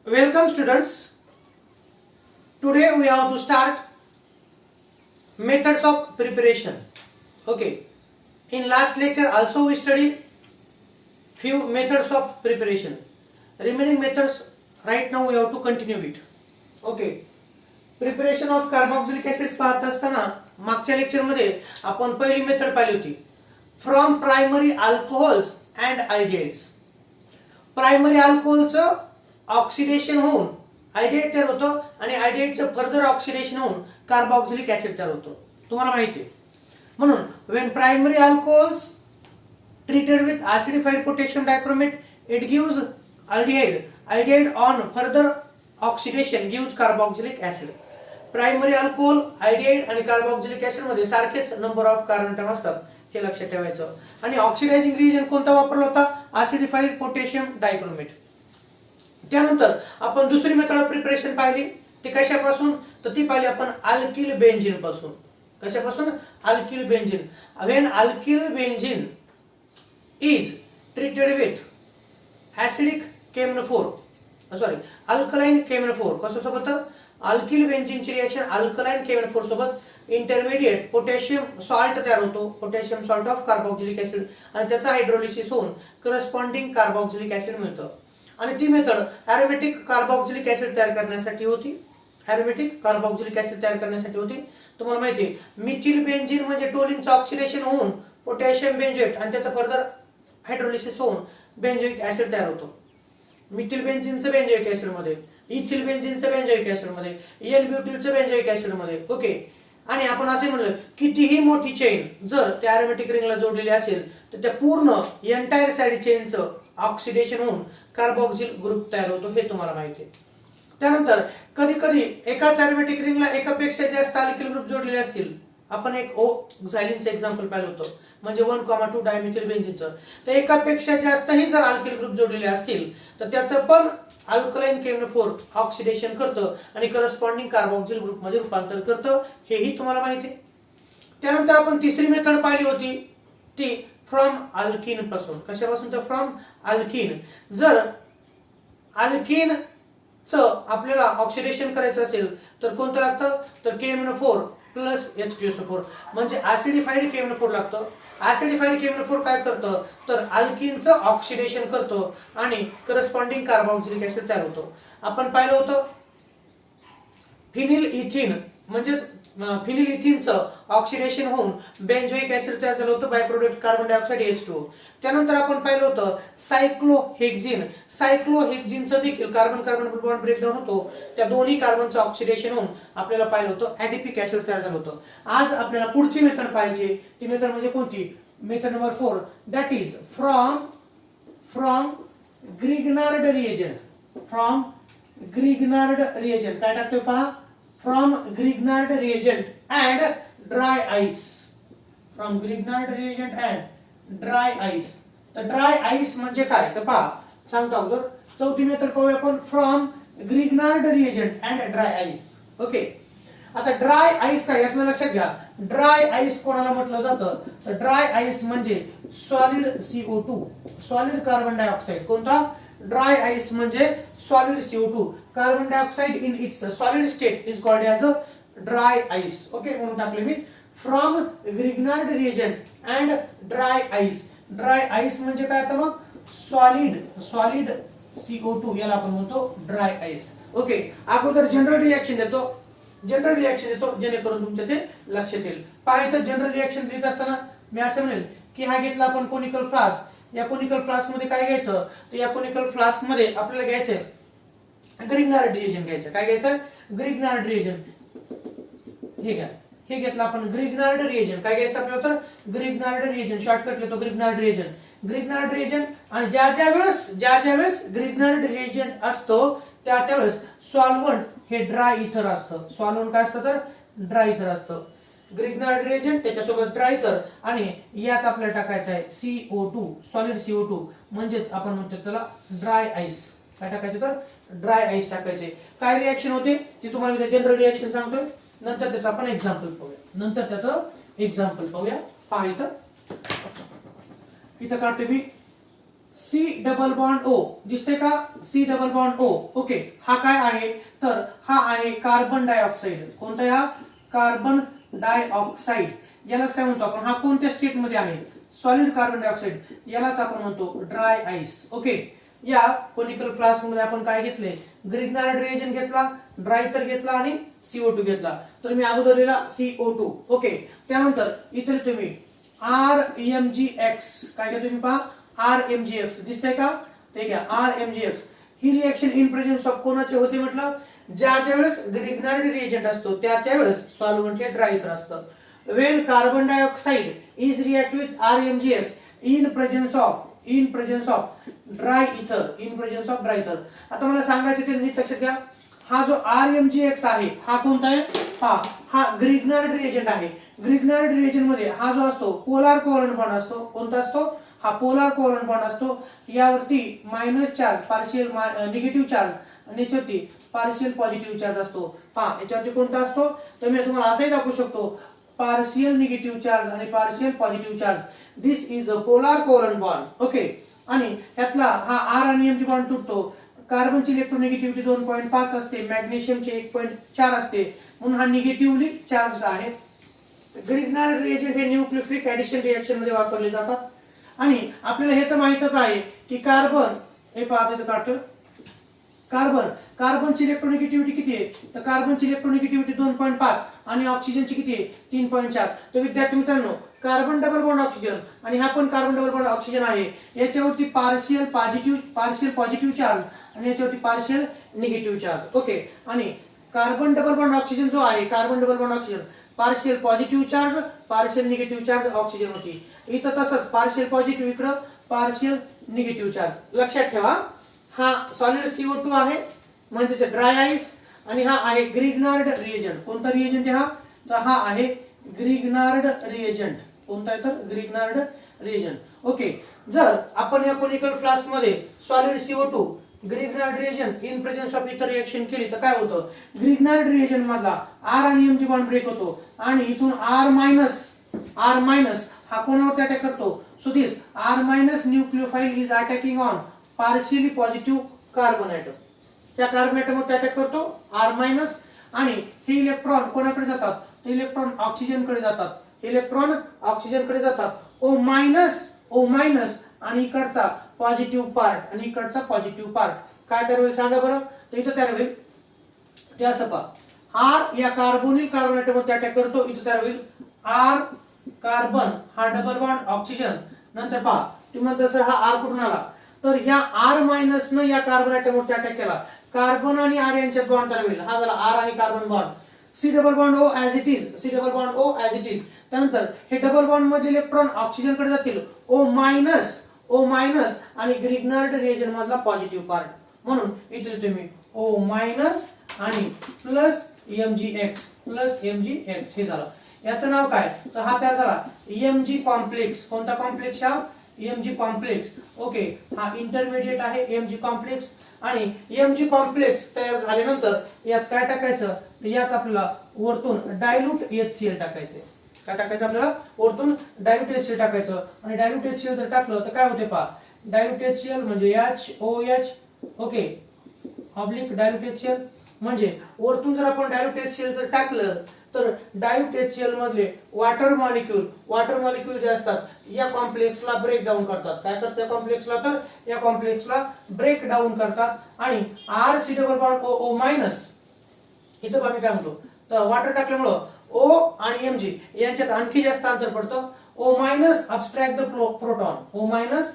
Welcome students. Today we have to start methods of preparation. Okay. In last lecture also we studied few methods of preparation. Remaining methods right now we have to continue it. Okay. Preparation of carboxylic acids पाहत असताना मागच्या lecture मध्ये आपण पहिली method पाहिली होती. From primary alcohols and aldehydes. Primary अल्कोहोलचं oxidation होऊन अल्डिहाइड तयार होतं आणि अल्डिहाइडचं फर्दर ऑक्सिडेशन होऊन कार्बोक्सिलिक ऍसिड तयार होतं. तुम्हाला माहिती आहे. म्हणून when primary alcohols treated with acidified potassium dichromate it gives aldehyde on further oxidation gives carboxylic acid. Primary alcohol aldehyde आणि कार्बोक्सिलिक ऍसिड मध्ये सारखेच नंबर ऑफ कार्बन अटॉम असतात हे लक्षात ठेवायचं. आणि ऑक्सिडायझिंग रिएजंट कोणता वापरला होता? acidified potassium dichromate. त्यानंतर आपण दुसरी मेथड ऑफ प्रिपरेशन पाहिली. ती कशापासून? तर ती पाहिली आपण अल्किल बेंझिन पासून. कशापासून? Alkyl benzene. when alkyl benzene is treated with acidic KMnO4 alkaline KMnO4 कसं सोबत अल्किल बेंझिनची रिएक्शन अल्कलाइन KMnO4 सोबत इंटरमिडिएट पोटॅशियम सॉल्ट तयार होतो. Potassium salt of carboxylic acid आणि त्याचा हायड्रोलिसिस होऊन करस्पॉन्डिंग कार्बोक्सिलिक ऍसिड मिळतं. आणि ती मेथड एरोमॅटिक कार्बोक्सिलिक ऍसिड तयार करण्यासाठी होती. एरोमॅटिक कार्बोक्सिलिक ऍसिड तयार करण्यासाठी होती. तुम्हाला माहिती आहे मिथिल बेंझिन म्हणजे टोलिनचं ऑक्सिडेशन होऊन पोटॅशियम बेंझोएट आणि त्याचा फर्दर हायड्रोलिसिस होऊन बेंझोइक ऍसिड तयार होतो. मिथिल बेंझिनचं बेंझोइक ऍसिड मध्ये, इथिल बेंझिनचं बेंझोइक ऍसिड मध्ये, एल ब्युटिलचं बेंझोइक ऍसिड मध्ये. ओके. आणि आपण असे म्हणलं कितीही मोठी चेन जर त्या एरोमॅटिक रिंगला जोडलेली असेल तर त्या पूर्ण एंटायर साइड चेनचं ऑक्सिडेशन होऊन कार्बोक्सिल ग्रुप तयार होतो हे तुम्हाला माहिती आहे. त्यानंतर कधी कधी एकाच एरोमॅटिक रिंगला एकापेक्षा जास्त अल्किल ग्रुप जोडलेले असतील. आपण एक ओक्झायलिनचं एक्झाम्पल पाहिलं होतं म्हणजे 1,2 डायमिथिल बेंझिनचं. तर एकापेक्षा जास्तही जर अल्किल ग्रुप जोडलेले असतील तर त्याचं पण अल्कलाइन KMnO4 ऑक्सिडेशन करतं आणि करस्पॉन्डिंग कार्बोक्सिल ग्रुप मध्ये रूपांतर करतं हेही तुम्हाला माहिती आहे. त्यानंतर आपण तिसरी मेथड पाहिली होती ती फ्रॉम अल्किन पासून. कशापासून? तर फ्रॉम अल्किन. जर अल्किन च आपल्याला ऑक्सिडेशन करायचं असेल तर कोणतं लागतं? तर KMnO4 प्लस H2SO4 म्हणजे ऍसिडिफाईड KMnO4 लागतं. ऍसिडिफाईड KMnO4 काय करतं तर अल्किनचं ऑक्सिडेशन करतो आणि करस्पॉन्डिंग कार्बोक्सिलिक ऍसिड तयार होतो. आपण पाहिलं होतं फिनिल इथिन म्हणजे फिनिल इथिनचं ऑक्सिडेशन होऊन बेंझोइक ऍसिड तयार झालं होतं by product carbon dioxide H2O. त्यानंतर आपण पाहिलं होतं सायक्लोहेक्झिन. सायक्लोहेक्झिनचं देखील कार्बन कार्बन बॉन्ड ब्रेकडाऊन होतो. त्या दोन्ही कार्बनचं ऑक्सिडेशन होऊन आपल्याला पाहिलं होतं ऍडिपिक ऍसिड तयार झालं होतं. आज आपल्याला पुढची मेथड पाहिजे. ती मेथड म्हणजे कोणती? Method number 4 that is from Grignard reagent. From Grignard reagent काय टाकतोय पहा? From Grignard reagent and dry ice. From Grignard reagent and dry ice. तर ड्राय आईस म्हणजे काय तर पहा सांगतो अगोदर. चौथी मेथड पाहूया आपण from Grignard reagent and dry ice. Okay. आता ड्राय आईस काय यातलं लक्षात घ्या. ड्राय आईस कोणाला म्हटलं जातं तर ड्राय आईस म्हणजे solid CO2 solid carbon dioxide. कोणता? ड्राय आईस म्हणजे solid CO2 carbon dioxide in its solid state is called as a dry ice. Okay. म्हणून टाकले me from Grignard reagent and dry ice. Dry ice म्हणजे काय? तर मग solid CO2 याला आपण म्हणतो ड्राय आईस. ओके. अगोदर जनरल रिएक्शन देतो जेणेकरून तुमच्या ते लक्षात येईल. पाहायचं जनरल रिएक्शन देत असताना मी असं म्हणेल की हा घेतला आपण कोनिकल फ्लास्क. या कोनिकल फ्लास्क मध्ये काय घ्यायचं तर या कोनिकल फ्लास्क मध्ये आपल्याला घ्यायचंय ग्रिग्नार्ड रिएजंट घ्यायचं. काय घ्यायचं? Grignard reagent. हे घ्या. हे घेतलं आपण ग्रिग्नार्ड रिएजंट. काय घ्यायचं आपल्याला तर ग्रिग्नार्ड रिएजंट. शॉर्टकट लिहितो ग्रिग्नार्ड रिएजंट. आणि ज्या वेळेस ग्रिग्नार्ड रिएजंट असतो त्यावेळेस सॉल्व्हंट हे ड्राय इथर असतं. सॉल्व्हंट काय असतं तर ड्राय इथर असतं. ग्रिग्नार्ड रिएजंट त्याच्यासोबत ड्राय इथर आणि यात आपल्याला टाकायचं आहे CO2 सॉलिड CO2 म्हणजेच आपण म्हणतो त्याला ड्राय आईस. काय टाकायचं तर ड्राय आईस टाकायचे. काय रिएक्शन होते ती तुम्हाला मी जनरल रिएक्शन सांगतोय. नंतर त्याचं आपण एक्झाम्पल पाहूया. पहा इथं काढतोय मी सी डबल बॉन्ड ओ दिसते का, C double bond O. Okay, हा काय आहे तर हा आहे कार्बन डायऑक्साइड. कोणता हा, कार्बन डायऑक्साइड. यालाच काय म्हणतो आपण, हा कोणत्या स्टेट मध्ये आहे, सॉलिड कार्बन डायऑक्साइड. यालाच आपण म्हणतो ड्राय आईस. ओके, या कोनिकल फ्लास्क मध्ये आपण काय घेतले, ग्रिग्नार्ड रिएजंट घेतला, ड्राय तर घेतला आणि CO2 घेतला. तर मी अगोदर लिहिला CO2. ओके, त्यानंतर इथे तुम्ही RMgX काय घ्या तुम्ही पहा, RMgX दिसतंय का, ते घ्या RMgX. He reaction in presence of कोणाचे होते म्हटलं, ज्या वेळेस ग्रिग्नार्ड रिएजंट असतो त्यावेळेस सॉल्व्हंट हे ड्राय इथर असतं. when carbon dioxide is react with RMgX in presence of dry ether, आता मला सांगायचं ते नीट लक्षात घ्या. हा जो RMgX आहे हा कोणता आहे, हा ग्रिग्नार्ड रिएजंट आहे. ग्रिग्नार्ड रिएजंट मध्ये हा जो असतो पोलार कोव्हलंट बॉन्ड असतो. कोणता असतो, हा पोलार कोव्हलंट बॉन्ड असतो. यावरती minus charge, partial negative charge आणि याच्यावरती पार्शियल पॉझिटिव्ह चार्ज असतो. याच्यावरती कोणता असतो, तर मी तुम्हाला असंही दाखवू शकतो, पार्शियल निगेटिव्ह चार्ज आणि partial positive charge. This is a polar covalent bond. Okay, आणि यातला हा R आणि M ची बॉन्ड तुटतो. कार्बनची इलेक्ट्रोनेगेटिव्हिटी 2.5 असते, मॅग्नेशियमची 1.4 असते, म्हणून हा निगेटिव्हली चार्ज आहे. ग्रिग्नार्ड रिएजंट हे न्यूक्लियोफिलिक ऍडिशन रिएक्शन मध्ये वापरले जातात. आणि आपल्याला हे तर माहितच आहे की कार्बन, हे पहा इथं काढतो, कार्बनची इलेक्ट्रोनेगेटिव्हिटी किती आहे, तर कार्बनची इलेक्ट्रोनेगेटिव्हिटी 2.5 आणि ऑक्सिजनची किती आहे 3.4. तर विद्यार्थी मित्रांनो, कार्बन डबल बॉन्ड ऑक्सिजन आणि हा पण कार्बन डबल बॉन्ड ऑक्सिजन आहे. याच्यावरती पार्शियल पॉझिटिव्ह चार्ज आणि याच्यावरती पार्शियल निगेटिव्ह चार्ज. ओके, आणि कार्बन डबल बॉन्ड ऑक्सिजन जो आहे, carbon double bond oxygen partial positive charge, partial negative charge oxygen होती. इथं तसंच पार्शियल पॉझिटिव्ह, इकडं पार्शियल निगेटिव्ह चार्ज. लक्षात ठेवा, हा सॉलिड CO2 आहे म्हणजे ड्राय आईस, आणि हा आहे ग्रिग्नार्ड रिएजंट. कोणता रिएजंट आहे हा, तर हा आहे ग्रिग्नार्ड रिएजंट. कोणता आहे तर ग्रिग्नार्ड रिएजंट. ओके, जर आपण या कोनिकल फ्लास्क मध्ये solid CO2 Grignard reagent in presence of ether reaction केली तर काय होतं, ग्रिग्नार्ड रिएजंट मधला R आणि M ची बॉन्ड ब्रेक होतो आणि इथून R मायनस हा कोणावरती अटॅक करतो, so this R minus nucleophile is attacking on partially positive carbon atom. त्या कार्बन ॲटमवर अटॅक करतो R मायनस, आणि हे इलेक्ट्रॉन कोणाकडे जातात, ते इलेक्ट्रॉन ऑक्सिजनकडे जातात. O मायनस आणि इकडचा पॉझिटिव्ह पार्ट आणि इकडचा पॉझिटिव्ह पार्ट काय तयार होईल सांगा बरं. तर इथं तयार होईल ते असं पहा, R या कार्बोनिल कार्बन ॲटमवर अटॅक करतो, इथं तयार होईल R कार्बन, हा डबल बॉन्ड ऑक्सिजन. नंतर पहा तुम्ही म्हणता सर हा R कुठून आला, तर ह्या R मायनस न या कार्बन ॲटमवर अटॅक केला, कार्बन आणि R यांच्यात बॉन्ड तयार होईल. हा झाला R आणि carbon bond. C double bond O as it is. त्यानंतर हे डबल बॉन्ड मधील इलेक्ट्रॉन ऑक्सिजन कडे जातील, O मायनस आणि ग्रिग्नार्ड रिएजंट मधला पॉझिटिव्ह पार्ट. म्हणून इथे तुम्ही O मायनस आणि प्लस MgX हे झालं. याचं नाव काय, तर हा तयार झाला Mg कॉम्प्लेक्स. कोणता कॉम्प्लेक्स हा, Mg कॉम्प्लेक्स. ओके, हा इंटरमिडिएट आहे Mg कॉम्प्लेक्स. आणि Mg कॉम्प्लेक्स तयार झाल्यानंतर यात काय टाकायचं, तर यात आपल्याला वरतून डायल्यूट HCl टाकायचे. काय टाकायचं आपल्याला, वरतून डायल्यूट HCl टाकायचं. आणि डायल्यूट HCl जर टाकलं तर काय होते पहा, डायल्यूट HCl म्हणजे HOH. Okay, oblique dilute HCl म्हणजे वरतून जर आपण डायल्यूट HCl जर टाकलं तर डायल्यूट HCl मधले वॉटर मॉलिक्यूल जे असतात या कॉम्प्लेक्सला ब्रेक डाऊन करतात. काय करतात या कॉम्प्लेक्सला, तर या कॉम्प्लेक्सला ब्रेक डाऊन करतात. आणि RC double bond O minus, इथं आम्ही काय म्हणतो, तर वॉटर टाकल्यामुळं O आणि Mg यांच्यात आणखी जास्त अंतर पडतं. O minus abstract the proton, O minus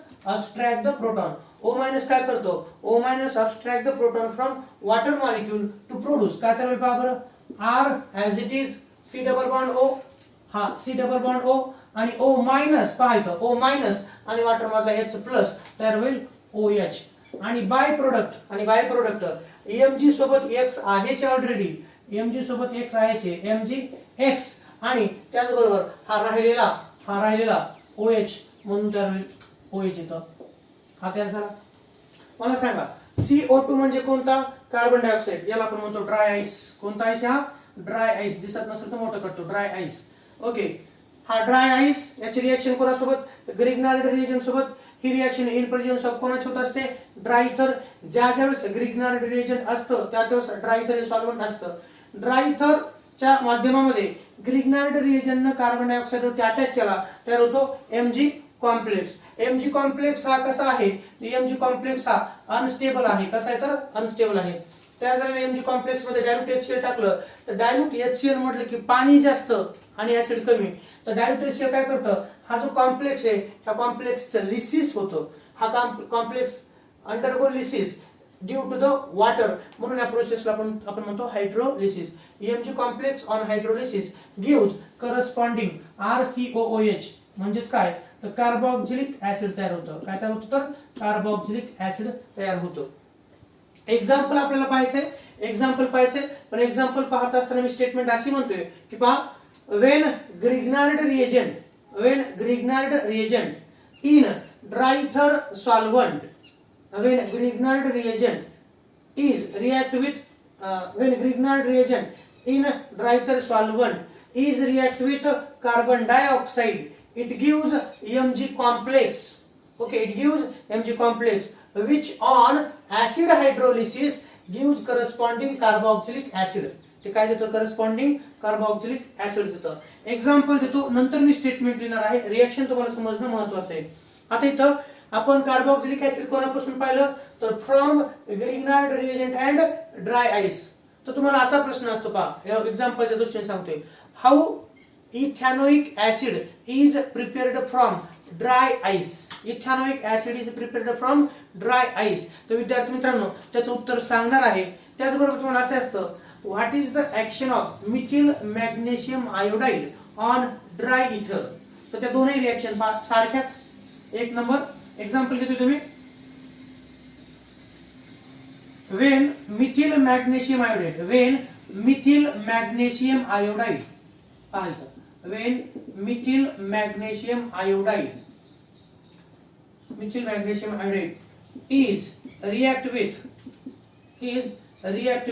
काय करतो, O minus abstract the proton from water molecule to produce. काय तयार होईल पहा बरं, R as it is, C double bond O, हा C डबल बॉन्ड O आणि O मायनस पहा इथं O मायनस आणि वॉटर मधला H प्लस तयार होईल OH. आणि बाय प्रोडक्ट Mg सोबत X आहेच ऑलरेडी, Mg सोबत X आहेच, MgX. आणि त्याचबरोबर हा राहिलेला OH म्हणून तयार होईल OH. इथं हा तयार झाला. मला सांगा CO2 म्हणजे कोणता, कार्बन डायऑक्साइड. याला आपण म्हणतो ड्राय आईस. कोणता आईस, हा ड्राय आईस. दिसत नसेल तर मोठं करतो, ड्राय आईस. ओके, हा ड्राय आईस याची रिएक्शन कोणासोबत, ग्रिग्नार्ड रिएजंट सोबत. ही रिएक्शन इन प्रेझेन्स ऑफ कोणाची होत असते, ड्राय इथर. ज्या ज्यावेळेस ग्रिग्नार्ड रिएजंट असतं त्या त्यावेळेस ड्राय इथर हे सॉल्व्हंट असतं. ड्राय इथर च्या माध्यमामध्ये ग्रिग्नार्ड रिएजंटनं कार्बन डायऑक्साइड वरती अटॅक केला, तयार होतो Mg कॉम्प्लेक्स. Mg कॉम्प्लेक्स हा कसा आहे, Mg कॉम्प्लेक्स हा अनस्टेबल आहे. कसा आहे तर अनस्टेबल आहे. तयार झालेल्या Mg कॉम्प्लेक्स मध्ये डायल्यूट HCl टाकलं तर डायल्यूट HCl म्हटलं की पाणी जास्त आणि ऍसिड कमी. तर डायल्यूट HCl काय करतं, हा जो कॉम्प्लेक्स आहे ह्या कॉम्प्लेक्सचं लिसिस होतं. हा complex undergo lysis due to the water, म्हणून या प्रोसेसला आपण म्हणतो hydrolysis. Mg complex on hydrolysis gives corresponding RCOOH म्हणजेच काय तर कार्बोक्सिलिक ऍसिड तयार होतं. काय तयार होतं तर कार्बोक्सिलिक ऍसिड तयार होतं. एक्झाम्पल आपल्याला पाहायचंय, एक्झाम्पल पाहायचंय, पण एक्झाम्पल पाहत असताना मी स्टेटमेंट अशी म्हणतोय की पहा, when Grignard reagent in dry ether solvent, when Grignard reagent is react with when Grignard reagent in dry ether solvent is react with carbon dioxide, it gives Mg complex. Okay, it gives Mg complex which on acid hydrolysis gives corresponding carboxylic acid. ते काय देतं, corresponding carboxylic acid देतं. Example देतो, नंतर मी statement लिहिणार आहे. Reaction तुम्हाला समजणं महत्वाचं आहे. आता इथं आपण कार्बोक्सिलिक ऍसिड कोणापासून पाहिलं तर from Grignard reagent and dry ice. तर तुम्हाला असा प्रश्न असतो पहा, एक्झाम्पलच्या दृष्टीने सांगतोय, how ethanoic acid is prepared from dry ice. Ethanoic acid is prepared from dry ice. तर विद्यार्थी मित्रांनो त्याचं उत्तर सांगणार आहे. त्याचबरोबर तुम्हाला असं असतं, what is the action of methyl magnesium iodide on dry ether. तर त्या दोन्ही रिएक्शन सारख्याच. एक नंबर एक्झाम्पल घेतो तुम्ही, when methyl magnesium iodide, when methyl magnesium iodide, पहा इथं, when methyl magnesium iodide is react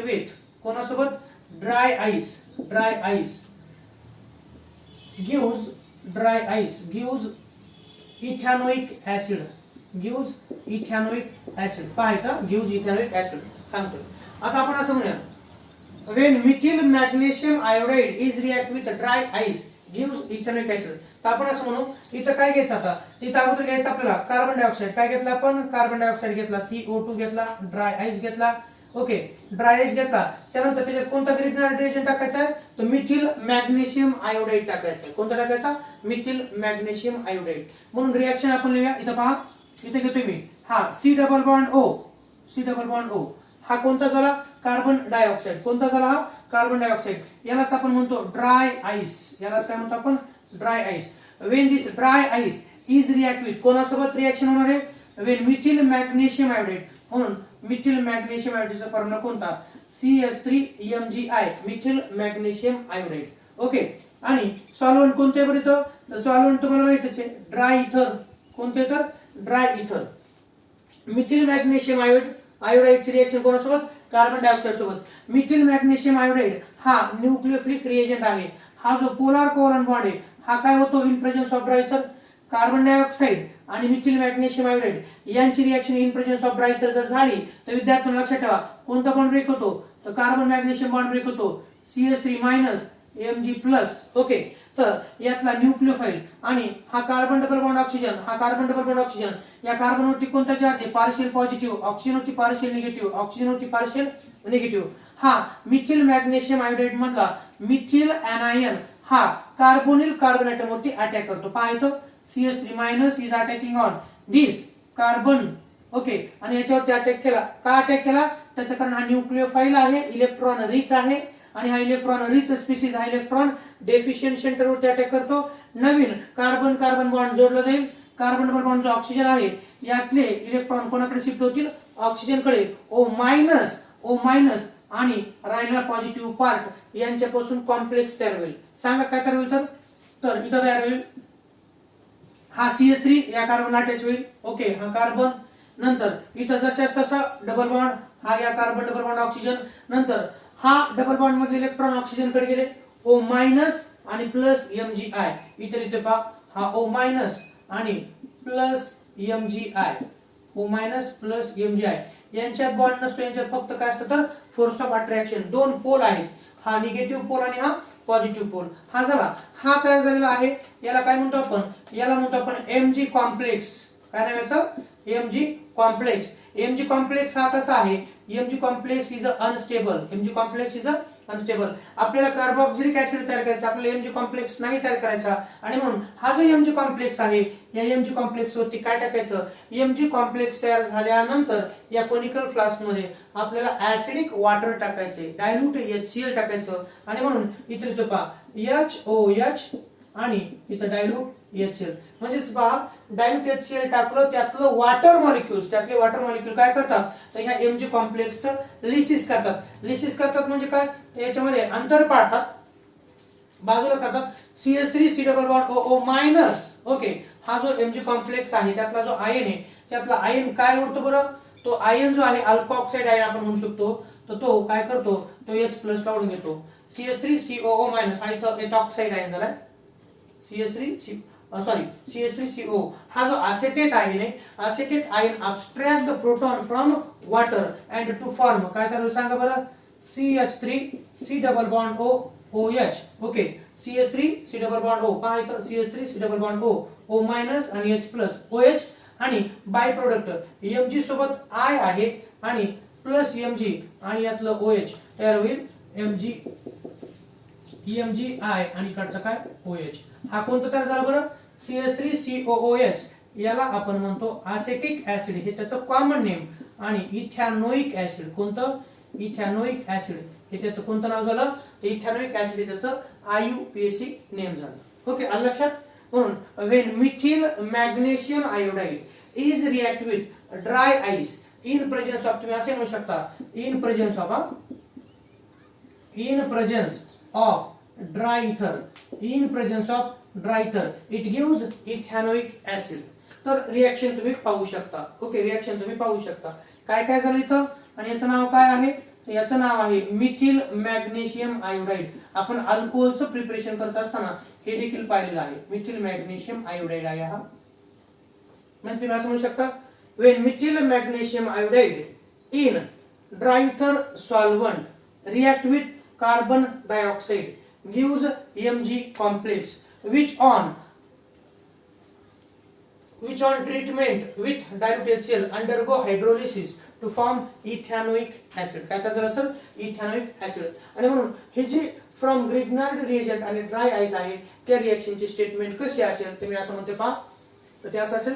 with कोणासोबत ड्राय आईस gives इथॅनोइक ऍसिड, पहा इथं gives इथॅनोइक ऍसिड सांगतोय. आता आपण असं म्हणूया, when methyl magnesium iodide is react with dry ice gives ethanoic acid. तर आपण असं म्हणू, इथं काय घ्यायचं, आता इथं अगोदर घ्यायचं आपल्याला कार्बन डायऑक्साइड. काय घेतला आपण, कार्बन डायऑक्साइड घेतला, CO2 घेतला, ड्राय आईस घेतला. ओके, ड्राय आईस घेतला. त्यानंतर त्याच्यात कोणता ग्रिग्नार्ड रिएजंट टाकायचा आहे तर मिथिल मॅग्नेशियम आयोडाइड टाकायचा आहे. कोणता टाकायचा, मिथिल मॅग्नेशियम आयोडाइड. म्हणून रिएक्शन आपण लिहूया. इथं पहा, इथे घेतोय मी, हा C डबल बॉन्ड O हा कोणता झाला, कार्बन डायऑक्साइड. कोणता झाला हा, कार्बन डायऑक्साइड. यालाच आपण म्हणतो ड्राय आईस. यालाच काय म्हणतो आपण, dry ice. when this dry ice is react with कोणासोबत रिएक्शन होणार आहे, when methyl magnesium iodide. म्हणून मिथिल मॅग्नेशियम आयोडाइडचा फॉर्म्युला कोणता, CH3MgI, methyl magnesium iodide. Okay, आणि सॉल्व्हंट कोणते बरं इथं, तर सॉल्व्हंट तुम्हाला माहितीच आहे ड्राय इथर. कोणते तर ड्राय इथर. मिथिल मॅग्नेशियम आयोडाइडची रिएक्शन कोणासोबत, कार्बन डायऑक्साइड सोबत. मिथिल मॅग्नेशियम आयोडाइड हा न्यूक्लियोफिलिक रिएजंट आहे. हा जो पोलार कोव्हलंट बॉन्ड आहे हा काय होतो, इन प्रेझेन्स ऑफ ड्राय इथर. कार्बन डायऑक्साइड आणि मिथिल मॅग्नेशियम आयोडाइड यांची reaction in presence of dry इथर जर झाली तर विद्यार्थ्यांना लक्षात ठेवा कोणता बॉन्ड ब्रेक होतो, तर कार्बन मॅग्नेशियम बॉन्ड ब्रेक होतो, CH3- Mg+. ओके, तर यातला न्यूक्लियोफाइल आणि हा कार्बन डबल बॉन्ड ऑक्सिजन, या कार्बनवरती कोणता चार्ज आहे, पार्शियल पॉझिटिव्ह, ऑक्सिजनवरती पार्शियल निगेटिव्ह. हा मिथिल मॅग्नेशियम आयोडाइड मधला मिथिल एनायन हा कार्बोनिल कार्बन एटम वरती अटॅक करतो. पहा इथं CH3- is attacking on this carbon. Okay, आणि याच्यावरती अटॅक केला. का अटॅक केला, त्याचं कारण हा न्यूक्लियोफाइल आहे, इलेक्ट्रॉन रिच आहे, आणि हा इलेक्ट्रॉन रिच स्पीसीज हा इलेक्ट्रॉन डेफिशियंट सेंटरवरती अटॅक करतो. नवीन कार्बन बॉन्ड जोडला जाईल. कार्बन डबल बॉन्ड जो ऑक्सिजन आहे यातले इलेक्ट्रॉन कोणाकडे शिफ्ट होतील, ऑक्सिजनकडे. O- आणि राहिलेला पॉझिटिव्ह पार्ट यांच्यापासून कॉम्प्लेक्स तयार होईल. सांगा काय तयार होईल, तर इथं तयार होईल हा CH3 या कार्बन अटॅच होईल. ओके, हा कार्बन. नंतर इथं जशाच तसा डबल बॉन्ड, हा या कार्बन डबल बॉन्ड ऑक्सिजन. नंतर हा डबल बॉन्ड मधले इलेक्ट्रॉन ऑक्सिजन कडे गेले, O- आणि प्लस Mgi. इथे पहा हा O- आणि plus MgI, O minus plus MgI. यांच्यात बॉन्ड नसतो, यांच्यात फक्त काय असतं तर फोर्स ऑफ अट्रॅक्शन. दोन पोल आहेत, हा निगेटिव्ह पोल आणि हा पॉझिटिव्ह पोल. हा झाला, हा तयार झालेला आहे. याला काय म्हणतो आपण, याला म्हणतो आपण Mg कॉम्प्लेक्स. काय नाव याचं, Mg कॉम्प्लेक्स. Mg कॉम्प्लेक्स हा कसा आहे, Mg complex is unstable. Mg complex is unstable. आपल्याला कार्बोक्सिलिक ऍसिड तयार करायचा, आपल्याला Mg कॉम्प्लेक्स नाही तयार करायचा, आणि म्हणून हा जो Mg कॉम्प्लेक्स आहे, या Mg कॉम्प्लेक्स वरती काय टाकायचं, Mg कॉम्प्लेक्स तयार झाल्यानंतर या कोनिकल फ्लास्क मध्ये आपल्याला ऍसिडिक वॉटर टाकायचे, डायल्यूट HCl टाकायचं, आणि म्हणून इथे तो पहा HOH आणि इथं डायल्यूट HCl. म्हणजे पहा डायल्यूट HCl टाकलं, त्यातलं वॉटर मॉलिक्युल्स, त्यातले वॉटर मॉलिक्युल काय करतात तर ह्या Mg कॉम्प्लेक्सचं लिसिस करतात. लिसिस करतात म्हणजे काय, याच्यामध्ये अंतर पाडतात, बाजूला करतात. CH3 C double bond O minus. Okay, हा जो Mg कॉम्प्लेक्स आहे त्यातला जो आयन आहे, त्यातला आयन काय होतो बरं, तो आयन जो आहे अल्फा ऑक्साइड आयन आपण म्हणू शकतो, तर तो काय करतो, तो H प्लस ला ओढून घेतो. CH3 COO मायनस, हा इथं ऑक्साइड आयन झाला. CH3CO. हा जो असेटेट आयन आहे, acetate ion abstract the proton from water and to form काय तर सांगा बरं, CH3 C double bond OH. Okay, CH3 C double bond O, पहा इथं CH3 C double bond O minus आणि H प्लस OH, आणि by product Mg सोबत I आहे आणि प्लस Mg आणि यातलं OH तयार होईल MgI आणि इकडचं काय OH. हा कोणतं तयार झाला बरं, CH3COOH. याला आपण म्हणतो असेटिक ऍसिड, हे त्याचं कॉमन नेम. आणि इथॅनोइक ऍसिड, कोणतं, इथॅनोइक ऍसिड, हे त्याचं कोणतं नाव झालं, इथॅनोइक ऍसिड हे त्याचं IUPAC नेम झालं. ओके, आलं लक्षात. म्हणून when methyl magnesium iodide is react with dry ice in presence of, तुम्ही असे म्हणू शकता, इन प्रेझेन्स ऑफ ड्राय इथर, इन प्रेझेन्स ऑफ ड्राय इथर इट गिव्स इथॅनोइक ऍसिड. तर रिएक्शन तुम्ही पाहू शकता. ओके, रिएक्शन तुम्ही पाहू शकता. काय काय झालं इथं, आणि याचं नाव काय आहे, याचं नाव आहे मिथिल मॅग्नेशियम आयोडाइड. आपण अल्कोहोलचं प्रिपरेशन करत असताना हे देखील पाहिलेलं आहे, मिथिल मॅग्नेशियम आयोडाइड आहे हा. म्हणजे तुम्ही असं म्हणू शकता, when methyl magnesium iodide in dry ether solvent react with carbon dioxide gives Mg complex which on treatment with dilute HCl undergo hydrolysis to form ethanoic acid. काय झालं तर इथॅनोइक ऍसिड. आणि म्हणून हे जे फ्रॉम ग्रिग्नार्ड रिएजंट आणि dry ice आहे त्या रिएक्शनची स्टेटमेंट कशी असेल, तुम्ही असं म्हणते पहा, तर ते असं असेल,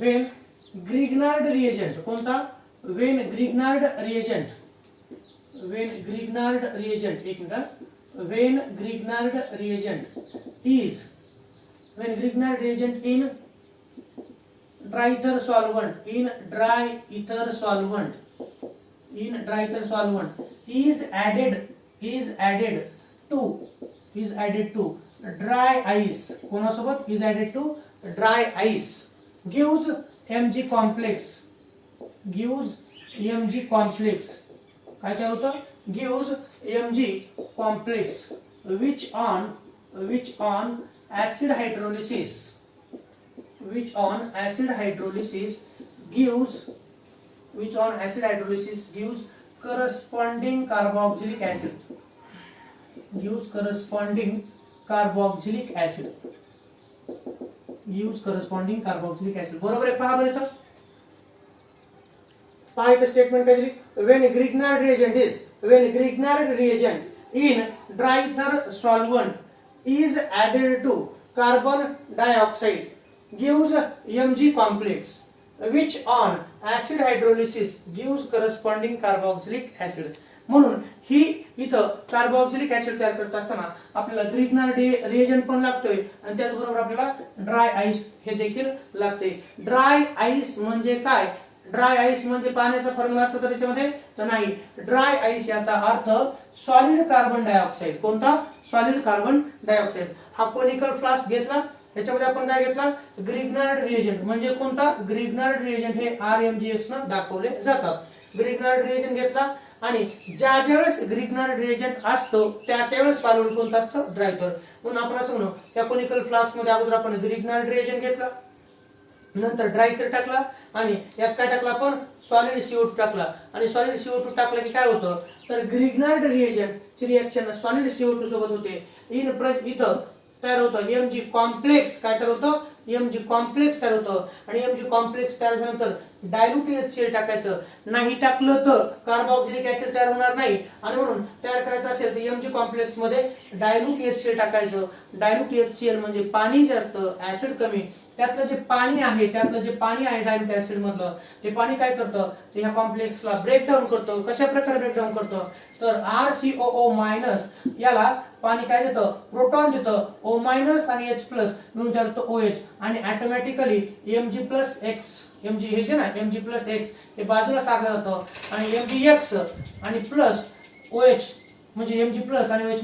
when Grignard reagent, कोणता, when Grignard reagent, एक minute, when Grignard reagent in dry ether solvent is added to dry ice, कोणासोबत, is added to dry ice gives Mg complex, काय काय होतं, gives Mg complex which on acid hydrolysis gives corresponding carboxylic acid. बरोबर आहे, पहा बरं इथं, पहा इथं स्टेटमेंट काय दिली, when Grignard reagent in dry ether solvent is added to carbon dioxide gives Mg complex which on acid hydrolysis gives corresponding carboxylic acid. म्हणून ही इथं कार्बोक्सिलिक ऍसिड तयार करत असताना आपल्याला ग्रिग्नार्ड रिएजंट पण लागतोय आणि त्याचबरोबर आपल्याला ड्राय आईस हे देखील लागते. ड्राय आईस म्हणजे काय, ड्राय आईस म्हणजे पाण्याचा फॉर्म्युला असतो का त्याच्यामध्ये, तर नाही. ड्राय आईस याचा अर्थ सॉलिड कार्बन डायऑक्साइड. कोणता, सॉलिड कार्बन डायऑक्साइड. हा कोनिकल फ्लास्क घेतला, याच्यामध्ये आपण काय घेतला, ग्रिग्नार्ड रिएजंट. म्हणजे कोणता, ग्रिग्नार्ड रिएजंट हे RMGX न दाखवले जातात. ग्रिग्नार्ड रिएजंट घेतला आणि ज्या वेळेस ग्रिग्नार्ड रिएजंट असतो त्यावेळेस सॉल्व्हेंट कोणतं असतं, ड्राय इथर. म्हणून आपण असं म्हणू त्या कोनिकल फ्लास्क मध्ये अगोदर आपण ग्रिग्नार्ड रिएजंट घेतला, नंतर ड्राय इथर टाकला आणि यात काय टाकला आपण सॉलिड CO2 टाकला आणि सॉलिड CO2 टाकला की काय होतं तर ग्रिग्नार्ड रिएजंट ची रिएक्शन सॉलिड CO2 सोबत होते. इथं तयार होतं Mg कॉम्प्लेक्स, काय तयार होतं Mg कॉम्प्लेक्स तयार होतं आणि Mg कॉम्प्लेक्स तयार झाल्यानंतर डायल्यूट HCl टाकायचं, नाही टाकलं तर कार्बोक्सिलिक ऍसिड तयार होणार नाही आणि म्हणून तयार करायचं असेल तर Mg कॉम्प्लेक्स मध्ये डायल्यूट HCl टाकायचं. डायल्यूट HCl म्हणजे पाणी जास्त ऍसिड कमी. त्यातलं जे पाणी आहे डायल्यूट ऍसिड मधलं ते पाणी काय करतं तर ह्या कॉम्प्लेक्सला ब्रेक डाऊन करतं. कशा प्रकारे ब्रेक डाऊन करतं तर RCOO- याला पाणी काय देतं प्रोटॉन देतं O- आणि H+ मिळून तयार होतं OH आणि ऑटोमॅटिकली Mg+X Mg हे जे ना Mg+X हे बाजूला सारलं जातं आणि Mgx आणि प्लस OH म्हणजे Mg+ आणि OH-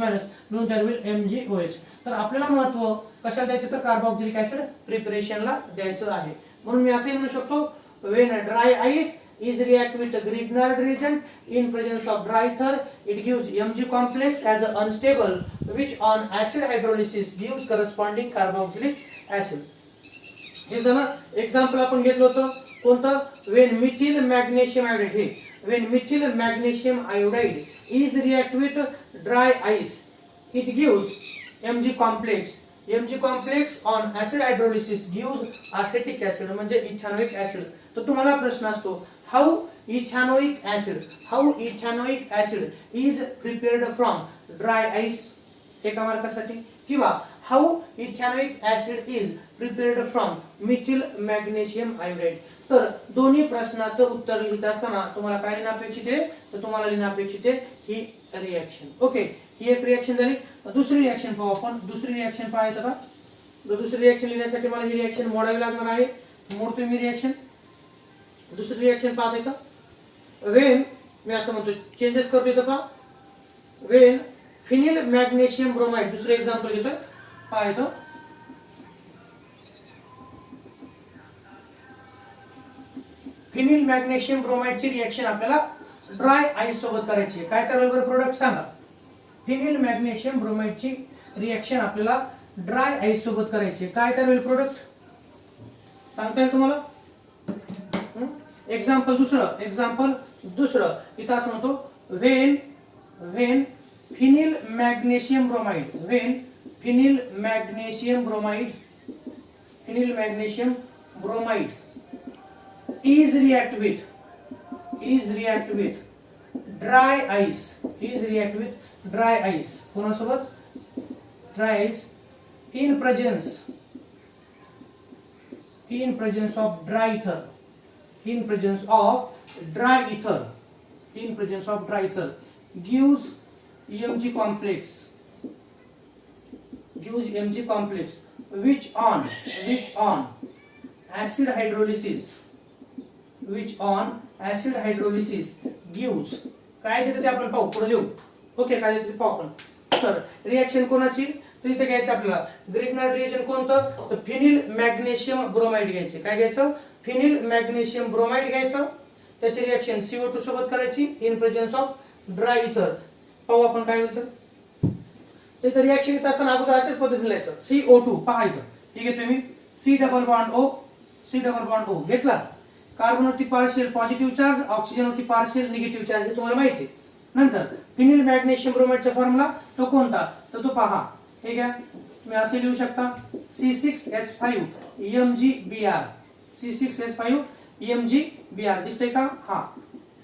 मिळून तयार होईल MgOH. तर आपल्याला महत्व कशाला द्यायचं तर कार्बोक्सिलिक ऍसिड प्रिपरेशनला द्यायचं आहे. म्हणून मी असे म्हणू शकतो when dry ice is react with a Grignard reagent in presence of dry ether it gives Mg complex as a unstable which on acid hydrolysis gives corresponding carboxylic acid. हे झालं example आपण घेतलं होतं कोणतं when methyl magnesium iodide हे when methyl magnesium iodide is react with dry ice it gives Mg complex on acid hydrolysis gives acetic acid म्हणजे इथॅनोइक acid. तर तुम्हाला प्रश्न असतो how ethanoic acid is prepared from dry ice एका मार्कासाठी किंवा how ethanoic acid is prepared from methyl magnesium iodide. तर दोन्ही प्रश्नाचं उत्तर लिहित असताना तुम्हाला काय लिहिणं अपेक्षित आहे तर तुम्हाला लिहिणं अपेक्षित आहे ही रिएक्शन. ओके, ही एक रिएक्शन झाली. दुसरी रिएक्शन पाहू आपण. दुसरी रिएक्शन पाहायचं का दुसरी रिएक्शन लिहिण्यासाठी मला ही रिएक्शन मोडावी लागणार आहे. मोडतोय मी रिएक्शन. दुसरी रिएक्शन पाहत येतं वेन मी असं म्हणतो चेंजेस करतो इथं पहा वेन फिनिल मॅग्नेशियम ब्रोमाइड दुसरं एक्झाम्पल घेतोय पहा इथं फिनिल मॅग्नेशियम ब्रोमाइड ची रिएक्शन आपल्याला ड्राय आईस सोबत करायची आहे. काय करायला बरं प्रोडक्ट सांगा. फिनिल मॅग्नेशियम ब्रोमाइड ची रिएक्शन आपल्याला ड्राय आईस सोबत करायची आहे. काय करायला प्रोडक्ट सांगता येईल तुम्हाला. एक्झाम्पल दुसरं इथं असं म्हणतो Wien phenyl magnesium bromide is react with dry ice कोणासोबत dry ice in presence of dry ether gives Mg complex which on acid hydrolysis gives काय देतं ते आपण पाहू पुढे लिहू. ओके, काय देतं ते पाहू आपण. तर रिएक्शन कोणाची तर इथे घ्यायचं आपल्याला ग्रिग्नार्ड रिएजंट कोणतं तर फिनिल मॅग्नेशियम ब्रोमाइड घ्यायचे. काय घ्यायचं फिनिल मॅग्नेशियम ब्रोमाइड घ्यायचं. त्याची रिएक्शन CO2 सोबत करायची इन प्रेझेन्स ऑफ ड्राय इथर. पाहू आपण काय होतं. त्याचं रिएक्शन येत असताना अगोदर अशाच पद्धतीने लिहायचं CO2 पहा इथं हे घेतोय मी C डबल बॉन्ड O घेतला. कार्बनवरती पार्शियल पॉझिटिव्ह चार्ज ऑक्सिजनवरती पार्शियल निगेटिव्ह चार्ज हे तुम्हाला माहिती आहे. नंतर फिनिल मॅग्नेशियम ब्रोमाइडचा फॉर्म्युला तो कोणता तर तो पहा हे घ्या तुम्ही असे लिहू शकता C6H5 MgBr C6H5 दिसतंय का हा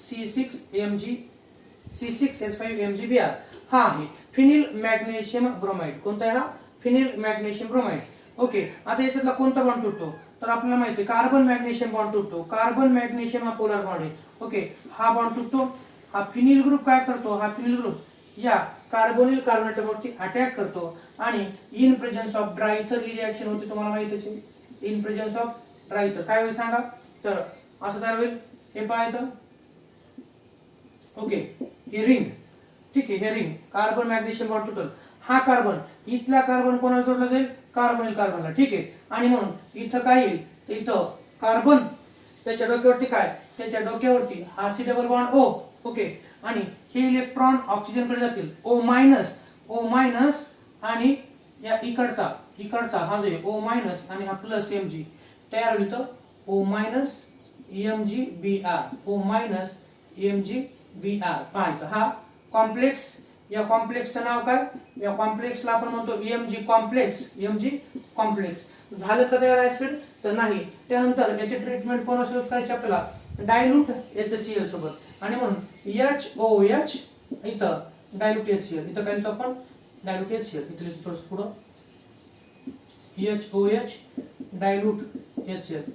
C6H5 MgBr हा आहे फिनिल मॅग्नेशियम ब्रोमाइड. कोणता आहे हा फिनिल मॅग्नेशियम ब्रोमाइड. ओके, आता याच्यातला कोणता बॉन्ड तुटतो तर आपल्याला माहिती आहे कार्बन मॅग्नेशियम बॉन्ड तुटतो. कार्बन मॅग्नेशियम हा पोलर बॉन्ड आहे. ओके, हा बॉन्ड तुटतो. हा फिनिल ग्रुप काय करतो हा फिनिल ग्रुप या कार्बोनिल कार्बोनेटवरती अटॅक करतो आणि इन प्रेझेन्स ऑफ ड्राय इथर ही रिएक्शन होते तुम्हाला माहितीच आहे. इन प्रेझेन्स ऑफ ड्राय इथर काय होईल सांगा तर असं तयार होईल हे पाहायचं. ओके, हे रिंग ठीक आहे हे रिंग कार्बन मॅग्नेशियम बॉन्ड तुटल. हा कार्बन इथला कार्बन कोणाला जोडला जाईल कार्बोनिल कार्बनला. ठीक आहे आणि म्हणून इथं काय येईल तर इथं कार्बन त्याच्या डोक्यावरती काय त्याच्या डोक्यावरती हा C double bond O. Okay, आणि हे इलेक्ट्रॉन ऑक्सिजन कडे जातील O- आणि या इकडचा हा जो O मायनस आणि हा प्लस Mg तयार होईल तर O minus MgBr O minus MgBr पाहायचं हा कॉम्प्लेक्स. या कॉम्प्लेक्सचं नाव काय? या कॉम्प्लेक्सला आपण म्हणतो Mg कॉम्प्लेक्स. झालं का तयार ऍसिड? तर नाही. त्यानंतर याची ट्रीटमेंट कोणासोबत करायची आपल्याला? डायल्यूट HCl सोबत. आणि म्हणून HOH इथं डायल्यूट HCl इथं काय लिहितो आपण? डायल्यूट HCl इथं लिहितो थोडंसं पुढं HOH डायल्यूट HCl.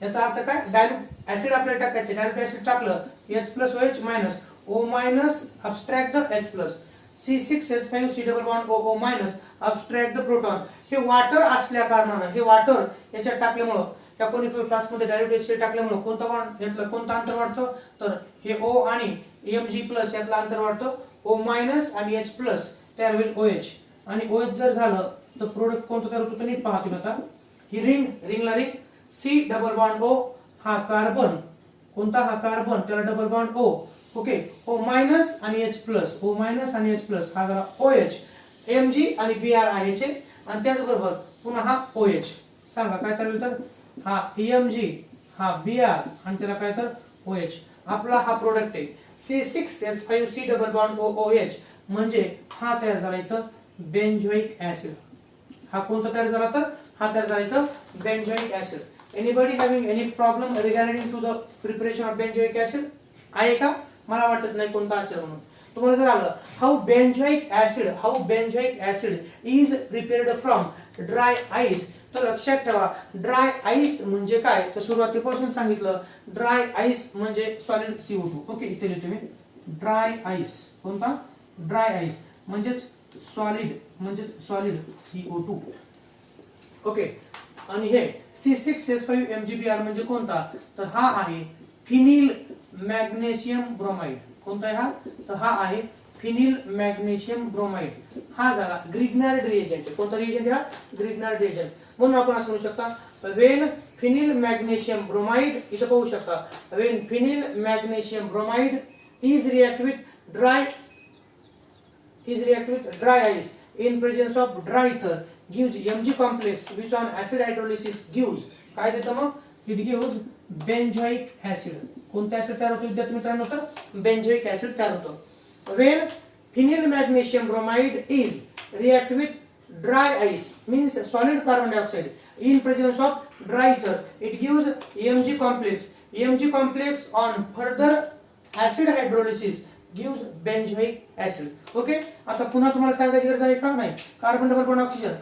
याचा अर्थ काय? डायल्यूट ऍसिड आपल्याला टाकायचे. डायल्यूट ऍसिड टाकलं H+OH minus O minus abstract the H+. C6H5 double bond O minus abstract the proton. हे वॉटर असल्या कारणानं हे वॉटर याच्यात टाकल्यामुळं त्या कोनिकल फ्लास्क मध्ये डायल्यूट HCl टाकल्यामुळं कोणता बॉन्ड यातलं कोणतं अंतर वाढतं? तर हे O आणि Mg+ यातलं अंतर वाढतं. O मायनस आणि H+ तयार होईल OH. आणि OH जर झालं तर प्रोडक्ट कोणतं तयार होतं तर नीट पहा तुम्ही आता. ही रिंगला ring C double bond O हा कार्बन. कोणता? हा कार्बन. त्याला double bond O. Okay. O minus आणि H+ हा झाला OH. Mg आणि Br आहे याचे. आणि त्याचबरोबर पुन्हा हा OH. सांगा काय तयार होईल तर? हा Mg हा Br आणि त्याला काय तर OH. आपला हा प्रोडक्ट आहे C6H5 डबल बॉन्ड OH. म्हणजे हा तयार झाला इथं बेंझोइक ऍसिड. हा कोणता तयार झाला तर? हा तयार झाला इथं benzoic acid. Anybody having any problem regarding to the preparation of benzoic acid? आहे का? मला वाटत नाही कोणता असेल म्हणून. तुम्हाला जर आलं how benzoic acid is prepared from dry ice, तर लक्षात ठेवा ड्राय आईस म्हणजे काय? तर सुरुवातीपासून सांगितलं ड्राय आईस म्हणजे सॉलिड CO2. ओके. इथे लिहितो मी ड्राय आईस. कोणता? ड्राय आईस म्हणजेच सॉलिड CO2. ओके. आणि हे C6H5 MgBr म्हणजे कोणता? तर हा आहे फिनिल मॅग्नेशियम ब्रोमाइड. कोणता आहे हा? तर हा आहे फिनिल मॅग्नेशियम ब्रोमाइड. हा झाला ग्रिग्नार्ड रिएजंट. कोणता रिएजंट? हा ग्रिग्नार्ड रिएजंट. म्हणून आपण असं म्हणू शकता वेन फिनिल मॅग्नेशियम ब्रोमाइड. इथं पाहू शकता Wien phenyl magnesium bromide is react with dry ice in presence of dry ether gives Mg complex which on acid hydrolysis gives काय देतं मग? it gives benzoic acid. कोणता ऍसिड तयार होतो विद्यार्थी मित्रांनो? तर बेंझोइक ऍसिड तयार होतो. when phenyl magnesium bromide is react with dry ice means solid carbon dioxide in presence of dry ether it gives Mg complex. Mg complex on further acid hydrolysis gives benzoic acid. Okay. आता पुन्हा तुम्हाला सांगायची गरज आहे का? नाही. Carbon double bond oxygen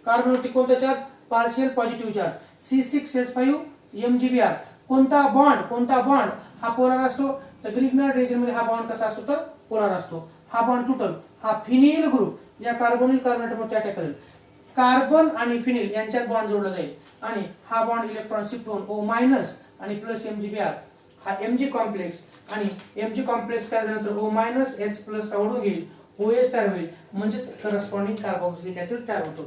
कार्बनवरती कोणता charge? Partial positive charge. C6H5 MgBr. कोणता बॉन्ड हा पोलार असतो. तर ग्रिग्नार्ड रिएजन मध्ये हा बॉन्ड कसा असतो? तर पोलार असतो. हा बॉन्ड तुटल हा फिनिल ग्रुप या कार्बोनिल कार्बोनेटमध्ये अटॅक करेल. कार्बन आणि फिनिल यांच्यात बॉन्ड जोडला जाईल आणि हा बॉन्ड इलेक्ट्रॉन शिफ्ट होऊन O मायनस आणि प्लस MgBr हा Mg कॉम्प्लेक्स. आणि Mg कॉम्प्लेक्स तयार झाल्यानंतर O मायनस H+ ओढून घेईल OH तयार होईल म्हणजेच करस्पॉन्डिंग कार्बोक्सिलिक ऍसिड तयार होतो.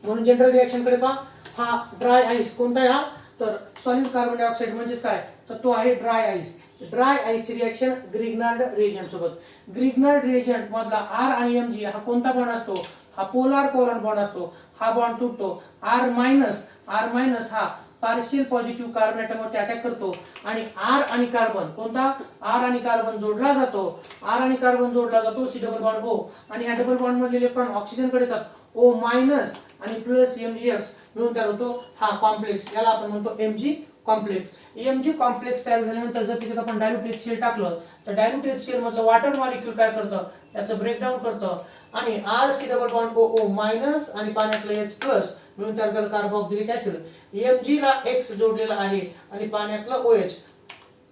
म्हणून जनरल रिएक्शन कडे पहा. हा ड्राय आईस कोणता आहे हा? तर सॉलिड कार्बन डायऑक्साइड म्हणजेच काय? तर तो आहे ड्राय आईस. ड्राय आईसची रिएक्शन ग्रिग्नार्ड रिएजंट सोबत. ग्रिग्नार्ड रिएजंट मधला R आणि Mg हा कोणता बॉन्ड असतो? हा पोलार कोव्हलंट बॉन्ड असतो. हा बॉन्ड तुटतो. R मायनस हा पार्शियल पॉझिटिव्ह कार्बन ऍटमवरती अटॅक करतो आणि R आणि कार्बन कोणता? R आणि कार्बन जोडला जातो. C डबल बॉन्ड O आणि या डबल बॉन्ड मधले इलेक्ट्रॉन ऑक्सिजन कडे जातात. O मायनस आणि प्लस Mgx मिळून तयार होतो हा कॉम्प्लेक्स. याला आपण म्हणतो Mg कॉम्प्लेक्स. Mg कॉम्प्लेक्स तयार झाल्यानंतर जर त्याच्यात आपण डायल्यूट HCl टाकलं तर डायल्यूट HCl मधलं वॉटर मॉलिक्यूल काय करतं? त्याचं ब्रेकडाऊन करतं आणि RC double bond O minus आणि पाण्यातलं H+ मिळून तयार झालं कार्बोक्सिलिक ऍसिड. Mg ला X जोडलेला आहे आणि पाण्यातलं OH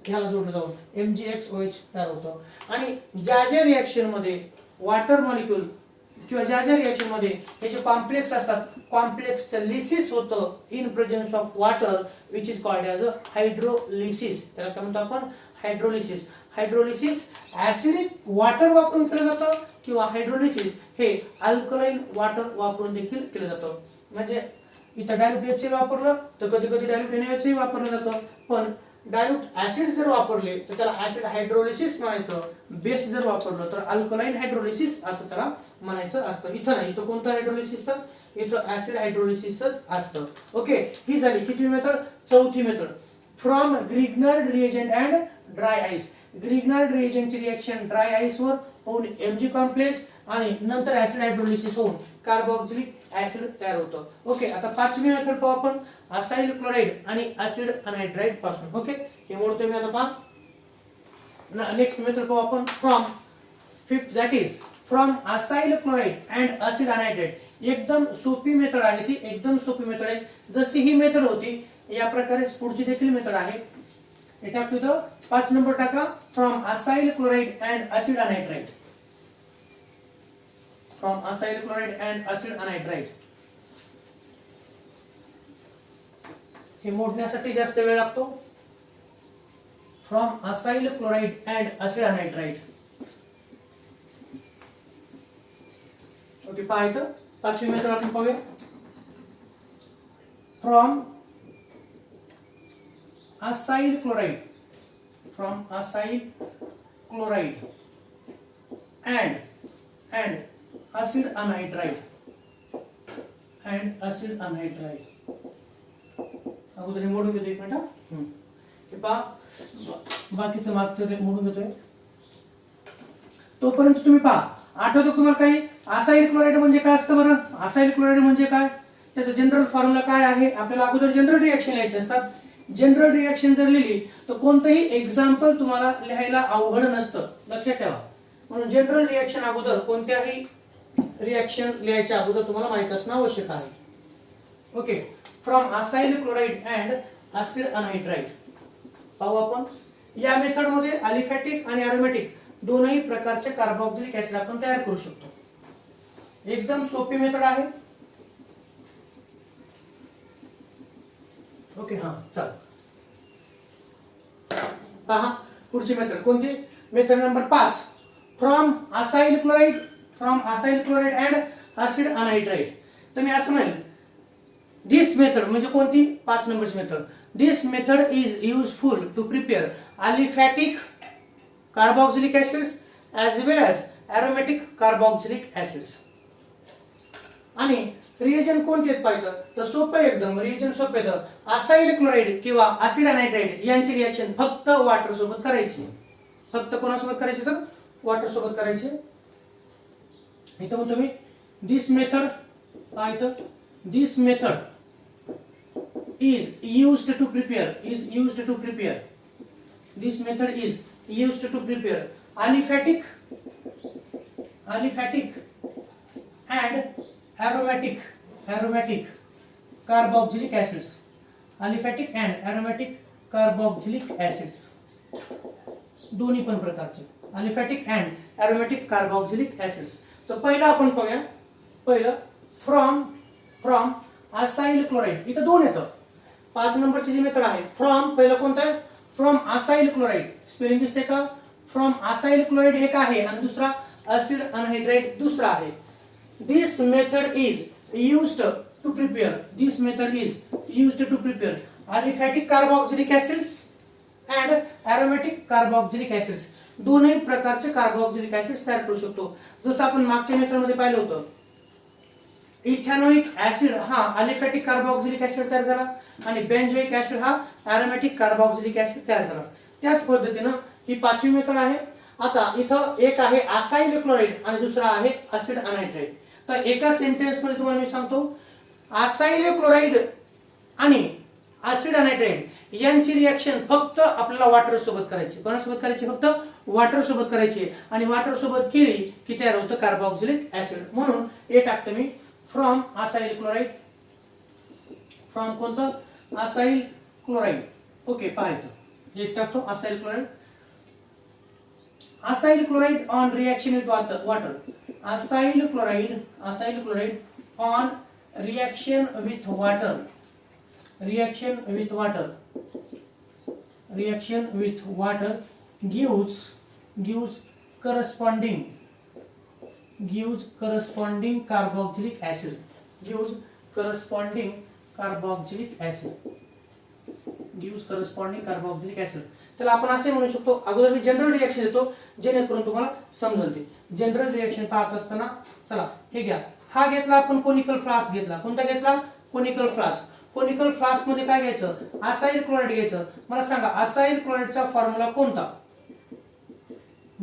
ह्याला जोडलं जाऊन MgXOH तयार होतं. आणि ज्या रिएक्शन मध्ये वॉटर मॉलिक्यूल किंवा ज्या रिएक्शन मध्ये हे जे कॉम्प्लेक्स असतात कॉम्प्लेक्सचं लिसिस होतं in presence of water which is called as a hydrolysis. त्याला काय म्हणतो आपण? हायड्रोलिसिस ऍसिडिक वॉटर वापरून केलं जातं किंवा हायड्रोलिसिस हे अल्कलाइन वॉटर वापरून देखील केलं जातं. म्हणजे इथं डायल्यूट HCl वापरलं तर कधी कधी डायल्यूट NaOH वापरलं जातं. पण डायल्यूट ऍसिड जर वापरले तर त्याला ऍसिड हायड्रोलिसिस म्हणायचं, बेस जर वापरलं तर अल्कलाइन हायड्रोलिसिस असं त्याला म्हणायचं असतं. इथं नाही, इथं कोणतं हायड्रोलिसिस तर इथं ऍसिड हायड्रोलिसिसच असतं. ओके, ही झाली किती मेथड? चौथी method. From Grignard reagent and dry ice. Grignard रिएजंटची रिएक्शन ड्राय आईस वर होऊन Mg कॉम्प्लेक्स आणि नंतर ऍसिड हायड्रोलिसिस होऊन कार्बोक्सिलिक ऍसिड तयार होतं. ओके, आता पाचवी मेथड पाहू आपण असाइल क्लोराइड आणि ऍसिड अनहायड्राइड पासून. ओके, हे मोडतोय मी आता पहा. नेक्स्ट मेथड पाहू आपण from fifth, that is from acyl chloride and acid anhydride. एकदम सोपी मेथड आहे ती, एकदम सोपी मेथड आहे. जशी ही मेथड होती या प्रकारे पुढची देखील मेथड आहे. इथं 5 नंबर टाका. From acyl chloride and acid anhydride. From acyl chloride and acid anhydride. हे मोडण्यासाठी जास्त वेळ लागतो. From acyl chloride and acid anhydride. Okay, पहा इथं पाचवी मेथड आपण पाहूया. From acyl chloride, from acyl chloride and acid anhydride and acid anhydride. अगोदर मोडून घेतो एक मिनिट. हे पहा बाकीचं मागचं मोडून घेतोय. तोपर्यंत तुम्ही पहा, आठवतं तुम्हाला काही? असाइल क्लोराइड म्हणजे काय असतं बरं? असाइल क्लोराइड म्हणजे काय, त्याचं जनरल फॉर्म्युला काय आहे? आपल्याला अगोदर जनरल रिएक्शन लिहायचे असतात. जनरल रिएक्शन जर लिहिली तर कोणतंही एक्झाम्पल तुम्हाला लिहायला अवघड नसतं, लक्षात ठेवा. म्हणून जनरल रिएक्शन अगोदर कोणत्याही रिएक्शन लिहायच्या अगोदर तुम्हाला माहित असणं आवश्यक आहे. Okay, from acyl chloride and acid anhydride पाहू आपण. या मेथड मध्ये अलिफॅटिक आणि अरोमॅटिक दोनही प्रकारचे कार्बोक्सिलिक ऍसिड आपण तयार करू शकतो. एकदम सोपी मेथड आहे. ओके, हा चल पहा पुढची मेथड कोणती? Method number 5. From acyl chloride, from acyl chloride and acid anhydride. तर मी असं म्हणेल दिस मेथड म्हणजे कोणती? 5 नंबरची method. This method is useful to prepare aliphatic carboxylic acids as well as aromatic carboxylic acids. आणि रिएजंट कोणते पाहिजे तर सोपं एकदम, रिएजंट सोपे. तर असाइल क्लोराइड किंवा ऍसिड अनहायड्राइड यांची रिएक्शन फक्त वॉटर सोबत करायची. फक्त कोणासोबत करायची तर वॉटर सोबत करायची. इथं म्हणतो मी दिस मेथड, पाहिजे this method is used to prepare, is used to prepare, this method is used to prepare aliphatic and aromatic carboxylic acids, aliphatic and aromatic carboxylic acids, दोन्ही पण प्रकारचे aliphatic and aromatic carboxylic acids. तर पहिला आपण पाहूया. पहिलं from acyl chloride. इथं दोन येतं. 5 नंबरची जी मेथड आहे फ्रॉम, पहिलं कोणतं आहे? From acyl chloride. स्पेलिंग दिसते का? फ्रॉम असाइल क्लोराइड एक आहे आणि दुसरा ऍसिड अनहायड्राइड दुसरा आहे. This method is used to prepare, this method is used to prepare aliphatic carboxylic acids and aromatic carboxylic acids. दोनही प्रकारचे कार्बोक्सिलिक ऍसिड्स तयार करू शकतो. जसं आपण मागच्या मेथड मध्ये पाहिलं होतं, इथॅनोइक ऍसिड हा अलिफॅटिक कार्बोक्सिलिक ऍसिड तयार झाला आणि बेंझोइक ऍसिड हा अरोमॅटिक कार्बोक्सिलिक ऍसिड तयार झाला. त्याच पद्धतीनं ही पाचवी मेथड आहे. आता इथं एक आहे असाइल क्लोराइड आणि दुसरा आहे ऍसिड अनहायड्राइड. तर एका सेंटेन्स मध्ये तुम्हाला मी सांगतो, असाइल क्लोराइड आणि ऍसिड अनहायड्राइड यांची रिएक्शन फक्त आपल्याला वॉटर सोबत करायची. कोणासोबत करायची? फक्त वॉटर सोबत करायची. आणि वॉटर सोबत केली की तयार होतं कार्बोक्सिलिक ऍसिड. म्हणून हे टाकतो मी फ्रॉम असाइल क्लोराइड. फ्रॉम कोणतं? Acyl chloride. ओके, पाहायचं एक टाकतो acyl chloride. Acyl chloride on reaction with water. Acyl chloride on reaction with water, reaction with water gives corresponding carboxylic acid, gives corresponding carboxylic acid. त्याला आपण असे म्हणू शकतो, अगोदर मी जनरल रिएक्शन देतो जेणेकरून तुम्हाला समजेल ते. जनरल रिएक्शन पाहत असताना चला हे घ्या, हा घेतला आपण कोनिकल फ्लास्क घेतला. कोणता घेतला? Conical flask. कोनिकल फ्लास्क मध्ये काय घ्यायचं? असाइल क्लोराईड घ्यायचं. मला सांगा असाइल क्लोराईडचा फॉर्म्युला कोणता?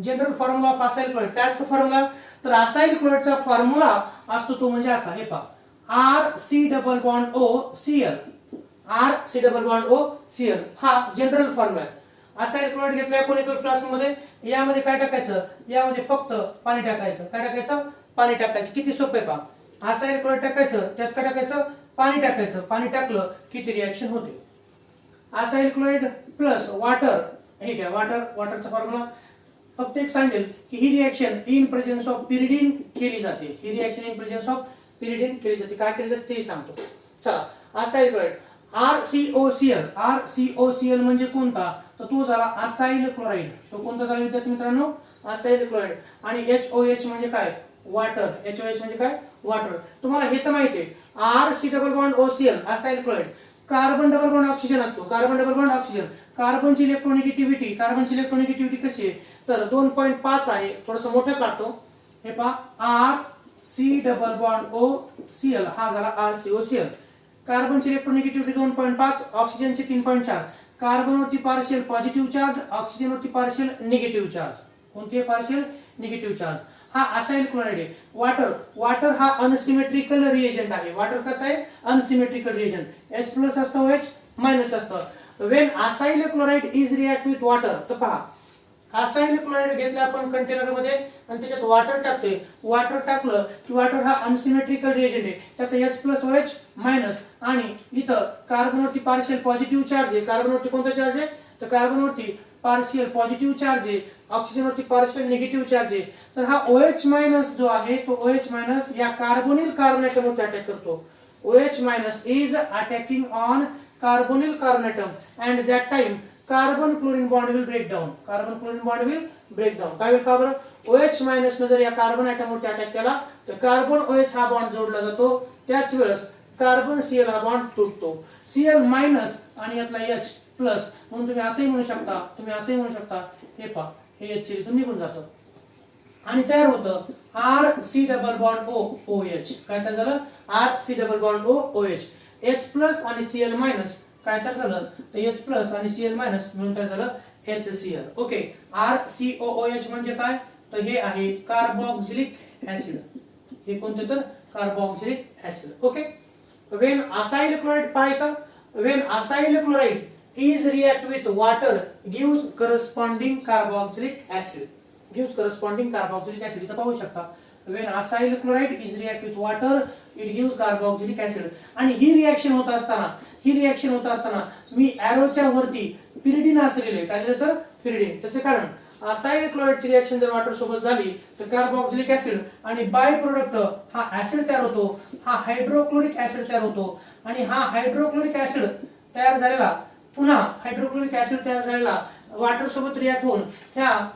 General formula of acyl chloride काय असतो फॉर्म्युला? तर असाइल क्लोराईडचा फॉर्म्युला असतो तो म्हणजे असा, हे पहा, RC≡OCl. RC≡OCl हा जनरल फॉर्म्युला आहे. असाइल क्लोराईड घेतलाय कोनिकल फ्लास्क मध्ये, यामध्ये काय टाकायचं? यामध्ये फक्त पाणी टाकायचं. काय टाकायचं? पाणी टाकायचं. किती सोपं आहे पहा. असाइल क्लोराईड टाकायचं, त्यात काय टाकायचं? पाणी टाकायचं. पाणी टाकलं की ती रिएक्शन होते. असाइल क्लोराईड प्लस वॉटर, हे घ्या वॉटर. वॉटरचा फॉर्म्युला फक्त एक सांगेल की ही reaction in presence of pyridine केली जाते. ही reaction in presence of pyridine केली जाते. काय केली जाते ते सांगतो. चला, असाइल क्लोराईड RCOCl. RCOCl म्हणजे कोणता? तर तो झाला असाइल क्लोराईड. तो कोणता झाला विद्यार्थी मित्रांनो? Acyl chloride. आणि HOH म्हणजे काय? वॉटर. HOH म्हणजे काय? वॉटर. तुम्हाला हे तर माहिती आहे, RC≡OCl acyl chloride. Carbon double bond oxygen असतो. Carbon double bond oxygen. कार्बनची इलेक्ट्रोनिगेटिव्हिटी कशी आहे? तर 2.5 आहे. थोडंसं मोठं काढतो. हे पहा, RC≡OCl हा झाला RCOCl. कार्बनची इलेक्ट्रोनिगेटिव्हिटी 2.5, ऑक्सिजनची 3.4. कार्बनवरती पार्शियल पॉझिटिव्ह चार्ज, ऑक्सिजनवरती पार्शियल निगेटिव्ह चार्ज. कोणते? Partial negative charge. हा असाइल क्लोराईड आहे. वॉटर. वॉटर हा अनसिमेट्रिकल रिएजंट आहे. वॉटर कसं आहे? Unsymmetrical reagent. H+ असतं, OH- असतं. When acyl chloride is react with water, तर पहा असाइल क्लोराईड घेतलं आपण कंटेनर मध्ये आणि त्याच्यात वॉटर टाकतोय. वॉटर टाकलं की वॉटर हा अनसिमेट्रिकल रिएजंट आहे. त्याचा H+ OH- आणि इथं कार्बनवरती पार्शियल पॉझिटिव्ह चार्ज आहे. कार्बनवरती कोणता चार्ज आहे? तर कार्बनवरती पार्शियल पॉझिटिव्ह चार्ज आहे. ऑक्सिजनवरती पार्शियल निगेटिव्ह चार्ज आहे. तर हा OH- जो आहे तो OH- या कार्बोनिल कार्बन ॲटमवरती अटॅक करतो. OH- is attacking on carbonyl carbon atom and that time carbon chlorine bond will break down. Carbon chlorine bond will break down. काय होईल पहा बरं? OH- जर या कार्बन ॲटमवरती अटॅक केला तर कार्बन OH हा बॉन्ड जोडला जातो. त्याच वेळेस कार्बन Cl हा बॉन्ड तुटतो. Cl- आणि यातला H+, म्हणून तुम्ही असंही म्हणू शकता, हे पहा, हे H इथून निघून जातं आणि तयार होतं RC≡OH. काय तयार झालं? RC≡OH. H+ आणि Cl- काय तयार झालं? तर H+ आणि Cl- मिळून तयार झालं HCl. ओके. RCOOH म्हणजे काय? तर हे आहे कार्बोक्सिलिक ऍसिड. हे कोणते? तर carboxylic acid. Okay. When acyl chloride पाहायचं, when acyl chloride is react with water gives corresponding carboxylic acid. Gives corresponding carboxylic acid. इथं पाहू शकता, when acyl chloride is react with water it gives carboxylic acid. आणि ही reaction होत असताना मी एरोच्या वरती pyridine असलेले काय दिलं? तर पिरिडीन. त्याचे कारण असाइल क्लोराईडची रिएक्शन जर वॉटर सोबत झाली तर कार्बोक्सिलिक ऍसिड आणि बाय प्रोडक्ट हा ऍसिड तयार होतो. हा हायड्रोक्लोरिक ऍसिड तयार होतो. आणि हा हायड्रोक्लोरिक ऍसिड तयार झालेला, पुन्हा हायड्रोक्लोरिक ऍसिड तयार झालेला वॉटर सोबत रिएक्ट होऊन ह्या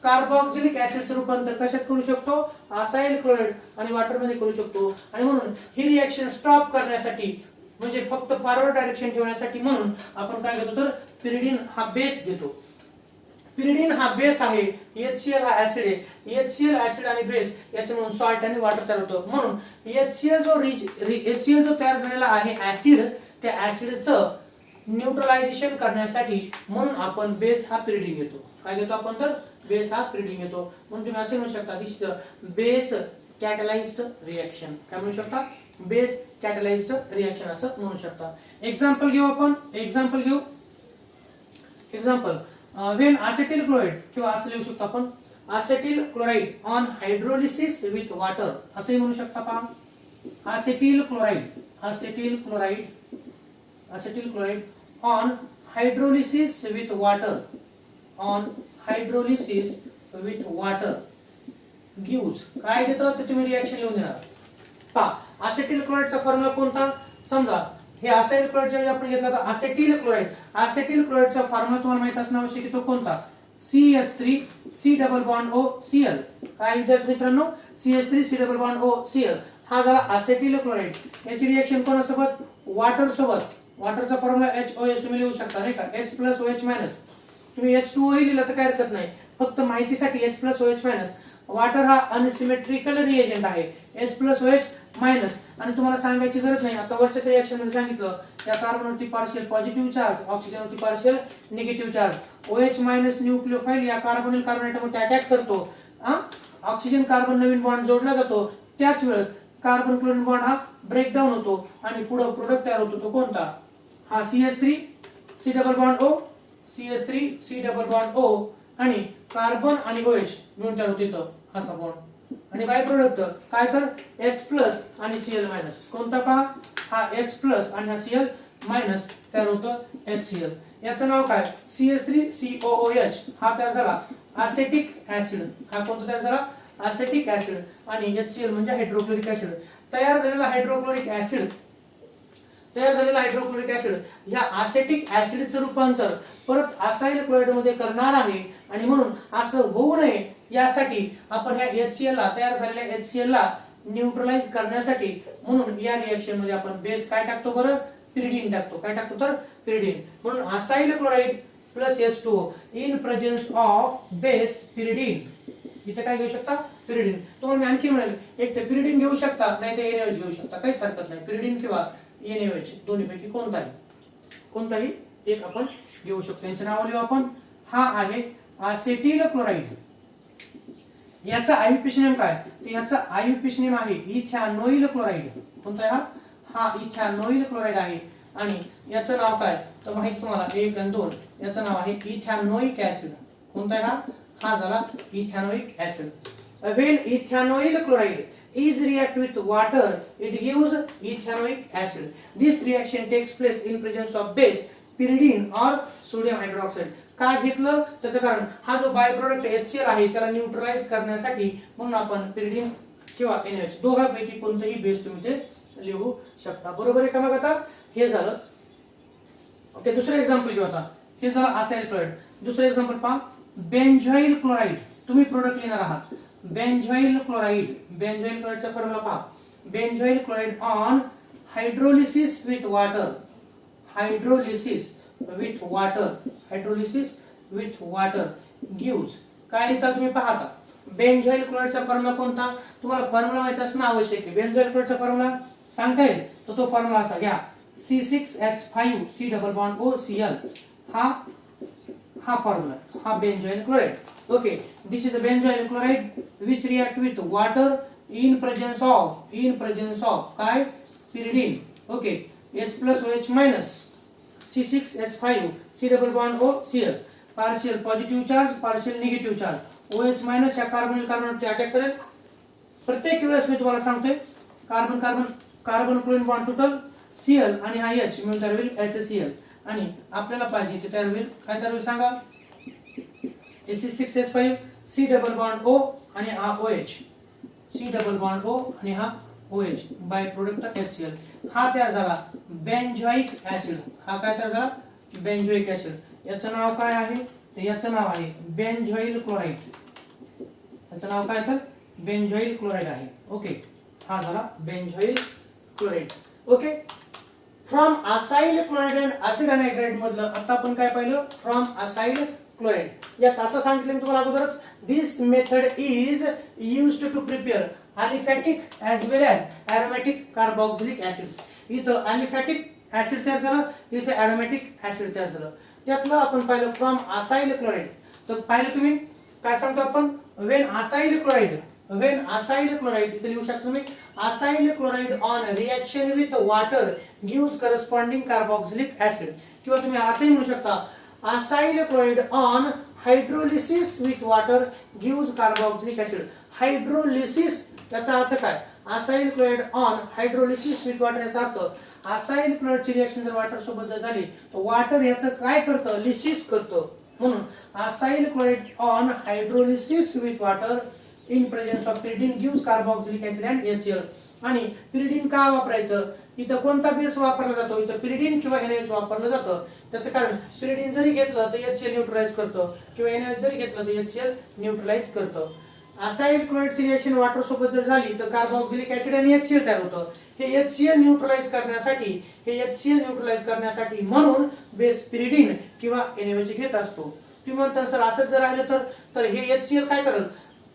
कार्बोक्सिलिक ऍसिडचं रूपांतर कशात करू शकतो? असाइल क्लोराईड आणि वॉटर मध्ये करू शकतो. आणि म्हणून ही रिएक्शन स्टॉप करण्यासाठी, म्हणजे फक्त फॉरवर्ड डायरेक्शन ठेवण्यासाठी म्हणून आपण काय घेतो? तर पिरिडीन हा बेस घेतो. पिरिडीन हा बेस आहे. HCl हा ऍसिड आहे. HCl ऍसिड आणि बेस याच्या म्हणून सॉल्ट आणि वॉटर तयार होतो. म्हणून HCl जो तयार झालेला आहे ऍसिड, त्या ऍसिडचं न्यूट्रलायझेशन करण्यासाठी म्हणून आपण बेस हा पिरिडीन घेतो. काय घेतो आपण? तर बेस हा पिरिडीन घेतो. म्हणून तुम्ही असे म्हणू शकता दिस बेस कॅटलाइज्ड रिएक्शन. काय म्हणू शकता? बेस कॅटलाइज्ड रिएक्शन असं म्हणू शकता. एक्झाम्पल घेऊ आपण. एक्झाम्पल वेन असेटिल क्लोराईड, किंवा असं लिहू शकतो आपण acetyl chloride on hydrolysis with water असंही म्हणू शकता. पहा, acetyl chloride on hydrolysis with water gives. काय देतं ते तुम्ही रिएक्शन लिहून देणार. पहा, असेटिल क्लोराईडचा फॉर्म्युला कोणता? समजा हे असाइल क्लोराईड जे आपण घेतला तर असेटिल क्लोराईडचा फॉर्म्युला तुम्हाला माहित असणं आवश्यक आहे. तो कोणता? CH3 C≡OCl. काय विद्यार्थी मित्रांनो? CH3 C≡OCl हा झाला असेटिल क्लोराईड. याची रिएक्शन कोणासोबत? वॉटर सोबत. वॉटरचा फॉर्म्युला HOH तुम्ही लिहू शकता नाही का, H प्लस OH मायनस. तुम्ही H2O लिहिलं तर काय हरकत नाही, फक्त माहितीसाठी H plus OH minus. Water हा अनसिमेट्रिकल रिएजंट आहे, H प्लस OH मायनस. आणि तुम्हाला सांगायची गरज नाही, आता वरच्या रिएक्शन मध्ये सांगितलं, या कार्बनवरती पार्शियल पॉझिटिव्ह चार्ज, ऑक्सिजनवरती partial negative charge. OH minus nucleophile या कार्बोनिल कार्बन ॲटमवरती अटॅक करतो. ऑक्सिजन कार्बन नवीन बॉन्ड जोडला जातो, त्याच वेळेस कार्बन क्लोरीन बॉन्ड हा ब्रेकडाऊन होतो आणि पुढे प्रोडक्ट तयार होतो. तो कोणता? हा CH3 C double bond O, CH3 C double bond O आणि कार्बन आणि OH मिळून तयार होतो इथं असा बॉन्ड. आणि बाय प्रोडक्ट काय तर H प्लस आणि Cl मायनस. कोणता पहा, हा H प्लस आणि हा Cl मायनस तयार होतं HCl. याचं नाव काय? CH3COOH. हा तयार झाला असेटिक ऍसिड. हा कोणता तयार झाला? Ascetic acid. आणि HCl म्हणजे हायड्रोक्लोरिक ऍसिड. तयार झालेला हायड्रोक्लोरिक ऍसिड या असेटिक ऍसिडचं रूपांतर परत असाइल क्लोराइड मध्ये करणार आहे. आणि म्हणून असं होऊ नये यासाठी आपण ह्या HCl ला, तयार झालेल्या HCl ला न्यूट्रलाइज करण्यासाठी म्हणून या रिएक्शन मध्ये आपण बेस काय टाकतो बरं? पिरिडीन टाकतो. काय टाकतो तर? पिरिडीन. म्हणून acyl chloride plus H2O in presence of base pyridine. इथे काय घेऊ शकता? पिरिडीन. तुम्हाला मी आणखी म्हणाल, एक तर पिरिडीन घेऊ शकता, नाही तर NaOH घेऊ शकता, काहीच हरकत नाही. पिरिडीन किंवा NaOH दोन्हीपैकी कोणताही एक आपण घेऊ शकतो. यांचे नाव लिहू आपण. हा आहे असेटिल क्लोराइड. याचा आयुपीएच नेम काय? तर याचा आयुपीएच नेम आहे इथॅनोइल क्लोराइड. कोणता आहे हा? हा इथॅनोइल क्लोराइड आहे. आणि याचं नाव काय तर माहिती तुम्हाला 1 आणि 2. याचं नाव आहे इथॅनोइक ऍसिड. कोणता आहे हा? हा झाला इथॅनोइक acid. When ethanoyl chloride is react with water, it gives ethanoic acid. This reaction takes place in presence of base pyridine or sodium hydroxide. का घेतलं? त्याचं कारण हा जो बाय प्रोडक्ट HCl आहे त्याला न्यूट्रलाइज करण्यासाठी म्हणून आपण पिरिडीन किंवा NaOH दोघांपैकी कोणतेही बेस तुम्ही ते लिहू शकता. बरोबर आहे का? मग आता हे झालं. ओके, दुसरं एक्झाम्पल घेऊ आता. हे झालं असाइल क्लोराइड. दुसरं एक्झाम्पल पहा, बेंझॉइल क्लोराइड. तुम्ही प्रोडक्ट लिहिणार आहात. बेंझॉइल क्लोराइडचा फॉर्म्युला पहा. Benzoyl chloride on hydrolysis with water. Hydrolysis with water gives. काय लिहिता तुम्ही पाहता. बेंझॉइल क्लोराइडचा फॉर्म्युला कोणता? तुम्हाला फॉर्म्युला माहिती असणं आवश्यक आहे. बेंझॉइल क्लोराइडचा फॉर्म्युला सांगता येईल तर तो फॉर्म्युला असा घ्या, C6H5 C double bond OCl. हा फॉर्म्युला, हा बेंझॉइल chloride. Okay, this is a benzoyl chloride which react with water in presence of काय? pyridine. Okay, H plus OH minus C6H5 C double bond OCl. partial positive charge, partial negative charge. OH minus या carbonyl कार्बनवरती attack करेल. प्रत्येक वेळेस मी तुम्हाला सांगतोय carbon chlorine bond total Cl आणि हा H मिळून तयार होईल HCl. आणि आपल्याला पाहिजे ते तयार होईल काय? तयार होईल सांगा. C6H5 C double bond O आणि हा OH, C double bond O आणि हा OH बाय प्रोडक्ट HCl. हा तयार झाला बेंझोइक ऍसिड. हा काय तयार झाला? बेंझोइक ऍसिड. याचं नाव काय आहे? तर याचं नाव आहे बेंझॉइल क्लोराइड. याचं नाव काय तर बेंझॉइल क्लोराइड आहे. ओके, हा झाला benzoyl chloride. Okay, from acyl chloride and acid anhydride मधलं आता आपण काय पाहिलं? From acyl chloride. यात असं सांगितलं मी तुम्हाला अगोदरच, this method is used to prepare aliphatic as well as aromatic carboxylic acids. इथं अलिफॅटिक ऍसिड तयार झालं, इथं ॲरोमॅटिक ऍसिड तयार झालं. त्यातलं आपण पाहिलं फ्रॉम असाइल क्लोराइड. तर पाहिलं तुम्ही काय सांगतो आपण? वेन असाइल क्लोराइड इथे लिहू शकतो तुम्ही. Acyl chloride on reaction with water gives corresponding carboxylic acid. किंवा तुम्ही असंही म्हणू शकता, acyl chloride on hydrolysis with water gives carboxylic acid. Hydrolysis याचा अर्थ काय? Acyl chloride on hydrolysis with water याचा अर्थ असाइल क्लोराइडची रिएक्शन जर वॉटर सोबत जर झाली तर वॉटर याचं काय करतं? लिसिस करतं. म्हणून acyl chloride on hydrolysis with water in presence of pyridine gives carboxylic acid and HCl. आणि पिरिडीन का वापरायचं? इथं कोणता बेस वापरला जातो? इथं पिरिडीन किंवा NaOH वापरलं जातं. त्याचं कारण पिरिडीन जरी घेतलं तर HCl न्यूट्रलाइज करतं किंवा NaOH जरी घेतलं तर HCl न्यूट्रलाइज करतं. असाइल क्लोराईडची रिएक्शन वॉटर सोबत जर झाली तर कार्बोक्सिलिक ऍसिड आणि HCl तयार होतं. हे HCl न्यूट्रलाइज करण्यासाठी म्हणून बेस पिरिडीन किंवा NaOH घेत असतो. तुम्ही म्हणता सर असंच जर राहिलं तर हे HCl काय करेल,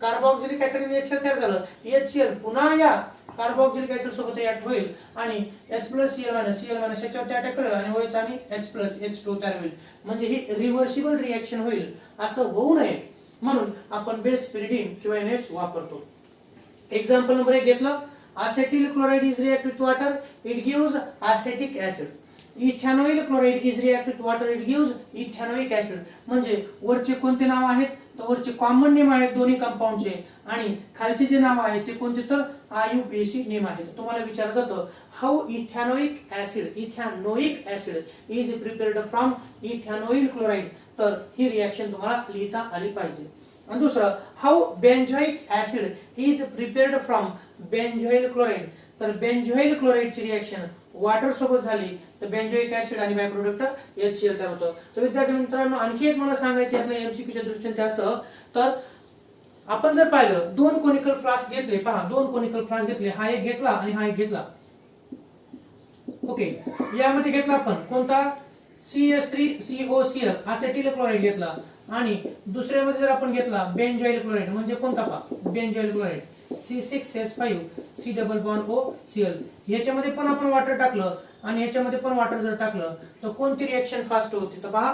कार्बोक्सिलिक ऍसिड आणि HCl तयार झालं, HCl पुन्हा या कार्बोक्सिलिक ऍसिड सोबत रिएक्ट होईल आणि H+Cl- याच्यावरती अटॅक करेल आणि OH आणि H+H2 तयार होईल. म्हणजे ही रिव्हर्सिबल रिएक्शन होईल. असं होऊ नये म्हणून आपण बेस पिरिडीन किंवा NaOH वापरतो. एक्झाम्पल नंबर 1 घेतलं, acetyl chloride is react with water, it gives acetic acid. Ethanoyl chloride is react with water, it gives ethanoic acid. म्हणजे वरचे कोणते नाव आहेत तर वरचे कॉमन नेम आहेत दोन्ही कंपाऊंडचे आणि खालचे जे नाव आहेत ते कोणते तर IUPAC नेम आहेत. तुम्हाला विचारलं जातं how ethanoic acid is prepared from ethanoyl chloride, तर ही रिएक्शन तुम्हाला लिहिता आली पाहिजे. आणि दुसरं, how benzoic acid is prepared from benzoyl chloride, तर बेंझोइल क्लोराइडची रिएक्शन वॉटर सोबत झाली तर बेंझोइक ऍसिड आणि बाय प्रोडक्ट HCl तयार होतं. तर विद्यार्थी मित्रांनो आणखी एक मला सांगायचं आहे MCQच्या दृष्टीने त्यासह, तर आपण जर पाहिलं दोन कोनिकल फ्लास्क घेतले, पहा दोन कोनिकल फ्लास्क घेतले, हा एक घेतला आणि हा एक घेतला. ओके, यामध्ये घेतला आपण कोणता CS3COCl असेटिल क्लोराइड घेतला आणि दुसऱ्यामध्ये जर आपण घेतला बेंझोइल क्लोराइड म्हणजे कोणता पहा बेंझोइल क्लोराइड C6H5 C+OCl, ह्याच्यामध्ये पण आपण वॉटर टाकलं आणि ह्याच्यामध्ये पण वॉटर जर टाकलं तर कोणती रिएक्शन फास्ट होते तर पहा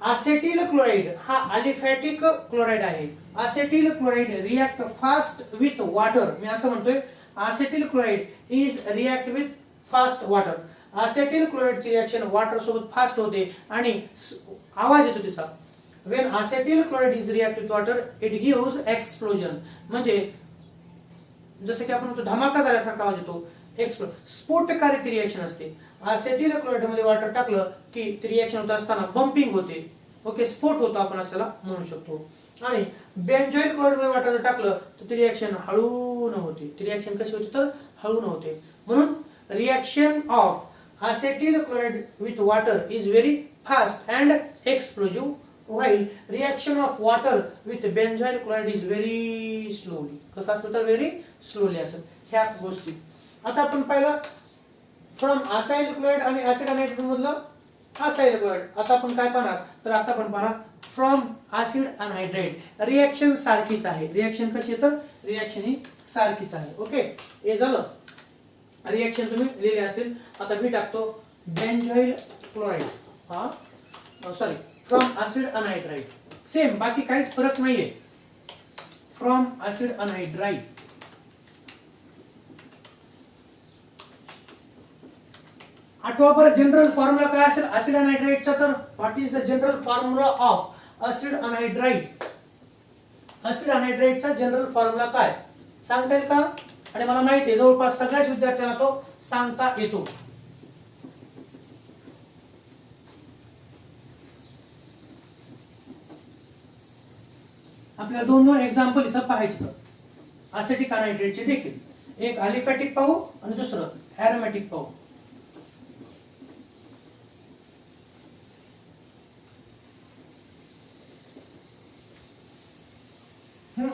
असेटिल क्लोराइड हा अलिफॅटिक क्लोराइड आहे. Acetyl chloride react fast with water. मी असं म्हणतोय acetyl chloride is react with fast water. Acetyl क्लोराइडची रिएक्शन वॉटर सोबत फास्ट होते आणि आवाज येतो तिचा. When acetyl chloride is react with water, it gives explosion. म्हणजे जसं की आपण म्हणतो धमाका झाल्यासारखा आवाज येतो. स्फोटकारी ती रिएक्शन असते. असेटिल क्लोराइड मध्ये वॉटर टाकलं की ती रिएक्शन होत असताना बम्पिंग होते. ओके, स्फोट होतो आपण असं म्हणू शकतो. आणि बेंझोइल क्लोराइड मध्ये वॉटर जर टाकलं तर ती रिएक्शन हळून होते. ती रिएक्शन कशी होते तर हळून होते. म्हणून reaction of acetyl chloride with water is very fast and explosive, while reaction of water with benzyl chloride is very slowly. कसं असतं तर व्हेरी स्लोली असेल. ह्या गोष्टी आता आपण पाहिलं फ्रॉम असाइल क्लोराइड आणि ऍसिड अनाइड्राइड मधलं असाइल क्लोराइड. आता आपण काय पाहणार तर आता आपण पाहणार फ्रॉम ऍसिड अनहायड्राइड. रिएक्शन सारखीच आहे. रिएक्शन कशी आहे तर रिएक्शन ही सारखीच आहे. ओके, हे झालं रिएक्शन तुम्ही लिहिले असतील. आता मी टाकतो benzoyl chloride, sorry from acid anhydride. Same, बाकी काहीच फरक नाहीये. फ्रॉम ऍसिड अनहायड्राइड आठवा बरं जनरल फॉर्म्युला काय असेल ऍसिड अनहायड्राइडचा, तर what is the general formula of acid anhydride. Acid अनहायड्राइडचा जनरल फॉर्म्युला काय सांगता येईल का? आणि मला माहिती आहे जवळपास सगळ्याच विद्यार्थ्यांना तो सांगता येतो. आपल्याला दोन एक्झाम्पल इथं पाहायचे असेटिक अनहायड्राइडचे देखील. एक अलिफॅटिक पाहू आणि दुसरं ॲरोमॅटिक पाहू.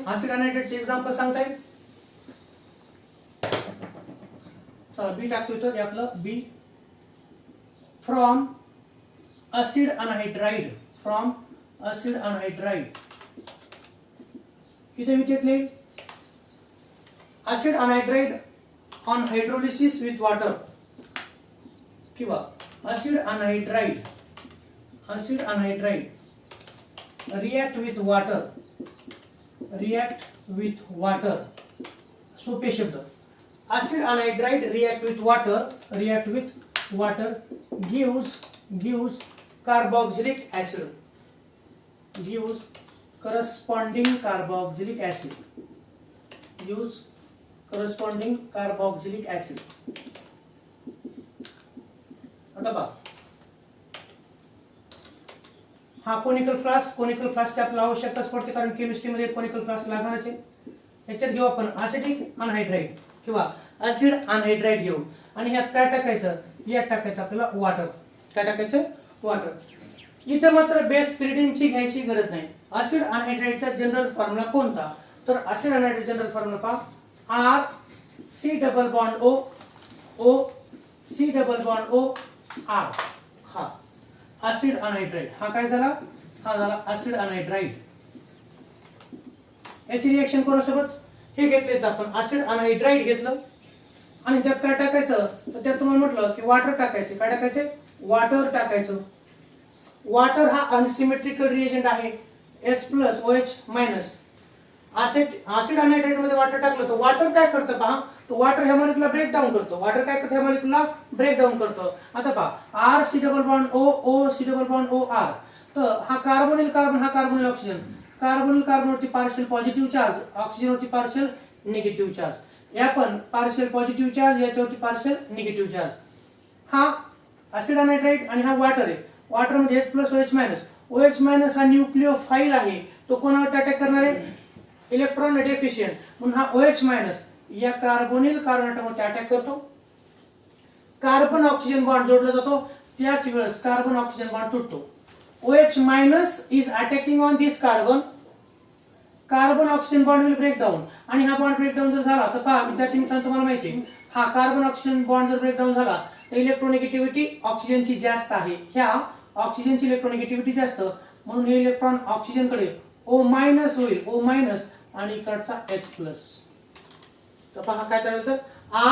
ऍसिड अनहायड्राइडचे एक्झाम्पल सांगता येईल. चला बी टाकतो इथं, यातलं B from acid anhydride. From acid anhydride इथे मी घेतले acid anhydride on hydrolysis with water किंवा acid anhydride react with water. सोपे शब्द. Acid anhydride react with water gives carboxylic acid, gives corresponding carboxylic acid. आता पहा हा कोनिकल फ्लास्क आपल्याला आवश्यकताच पडते कारण केमिस्ट्रीमध्ये कोनिकल फ्लास्क लागणारच आहे. याच्यात घेऊ आपण ऍसिडिक अनहायड्राइड किंवा ऍसिड अनहायड्राइड घेऊ आणि ह्यात काय टाकायचं, यात टाकायचं आपल्याला वॉटर. काय टाकायचं वॉटर. इथे मात्र बेस पिरिडीनची घ्यायची गरज नाही. ऍसिड अनहायड्राइडचा जनरल फॉर्म्युला कोणता? तर ऍसिड अनहायड्राइड जनरल फॉर्म्युला पहा, R C double bond O O C double bond O R. हा ऍसिड अनहायड्राइड. हा काय झाला? हा झाला ऍसिड अनहायड्राइड. याची रिएक्शन कोणासोबत? हे घेतले तर आपण ऍसिड अनहायड्राइड घेतलं आणि त्यात काय टाकायचं? तर त्यात तुम्हाला म्हटलं की वॉटर टाकायचे. काय टाकायचे? वॉटर टाकायचं. वॉटर हा अनसिमेट्रिकल रिएजंट आहे. H+OH-. ऍसिड अनहायड्राइड मध्ये वॉटर टाकलं तर वॉटर काय करतं पहा, तो वॉटर ह्या मॉलिक्यूलला ब्रेक डाऊन करतो. वॉटर काय करतं? ह्या मॉलिक्यूलला ब्रेक डाऊन करतो. आता पहा, R C double bond O O C double bond O R. तर हा कार्बोनिल कार्बन, हा कार्बोनिल ऑक्सिजन. कार्बोनिल कार्बन वरती पार्शियल पॉझिटिव्ह चार्ज, ऑक्सिजन वरती पार्शियल निगेटिव्ह चार्ज. या पण पार्शियल पॉझिटिव्ह चार्ज, याच्यावरती पार्शियल निगेटिव्ह चार्ज. हा ऍसिड अनहायड्राइड आणि हा वॉटर आहे. वॉटर मध्ये H+OH-. OH- हा न्यूक्लिओफाइल आहे. तो कोणावर अटॅक करणार आहे? Electron deficient. म्हणून हा OH- या कार्बोनिल कार्बन ॲटमवर अटॅक करतो. कार्बन ऑक्सिजन बॉन्ड जोडला जातो. त्याच वेळेस कार्बन ऑक्सिजन बॉन्ड तुटतो. OH- is attacking on this carbon. Carbon oxygen bond will break down. आणि हा बॉन्ड ब्रेक डाऊन जर झाला तर पहा विद्यार्थी मित्रांनो, तुम्हाला माहिती आहे, हा कार्बन ऑक्सिजन बॉन्ड जर ब्रेक डाऊन झाला तर इलेक्ट्रोनिगेटिव्हिटी ऑक्सिजनची जास्त आहे. ह्या ऑक्सिजनची इलेक्ट्रोनिगेटिव्हिटी जास्त, म्हणून हे इलेक्ट्रॉन ऑक्सिजनकडे O- होईल. O- आणि इकडचा H+. तर पहा काय तयार होतं?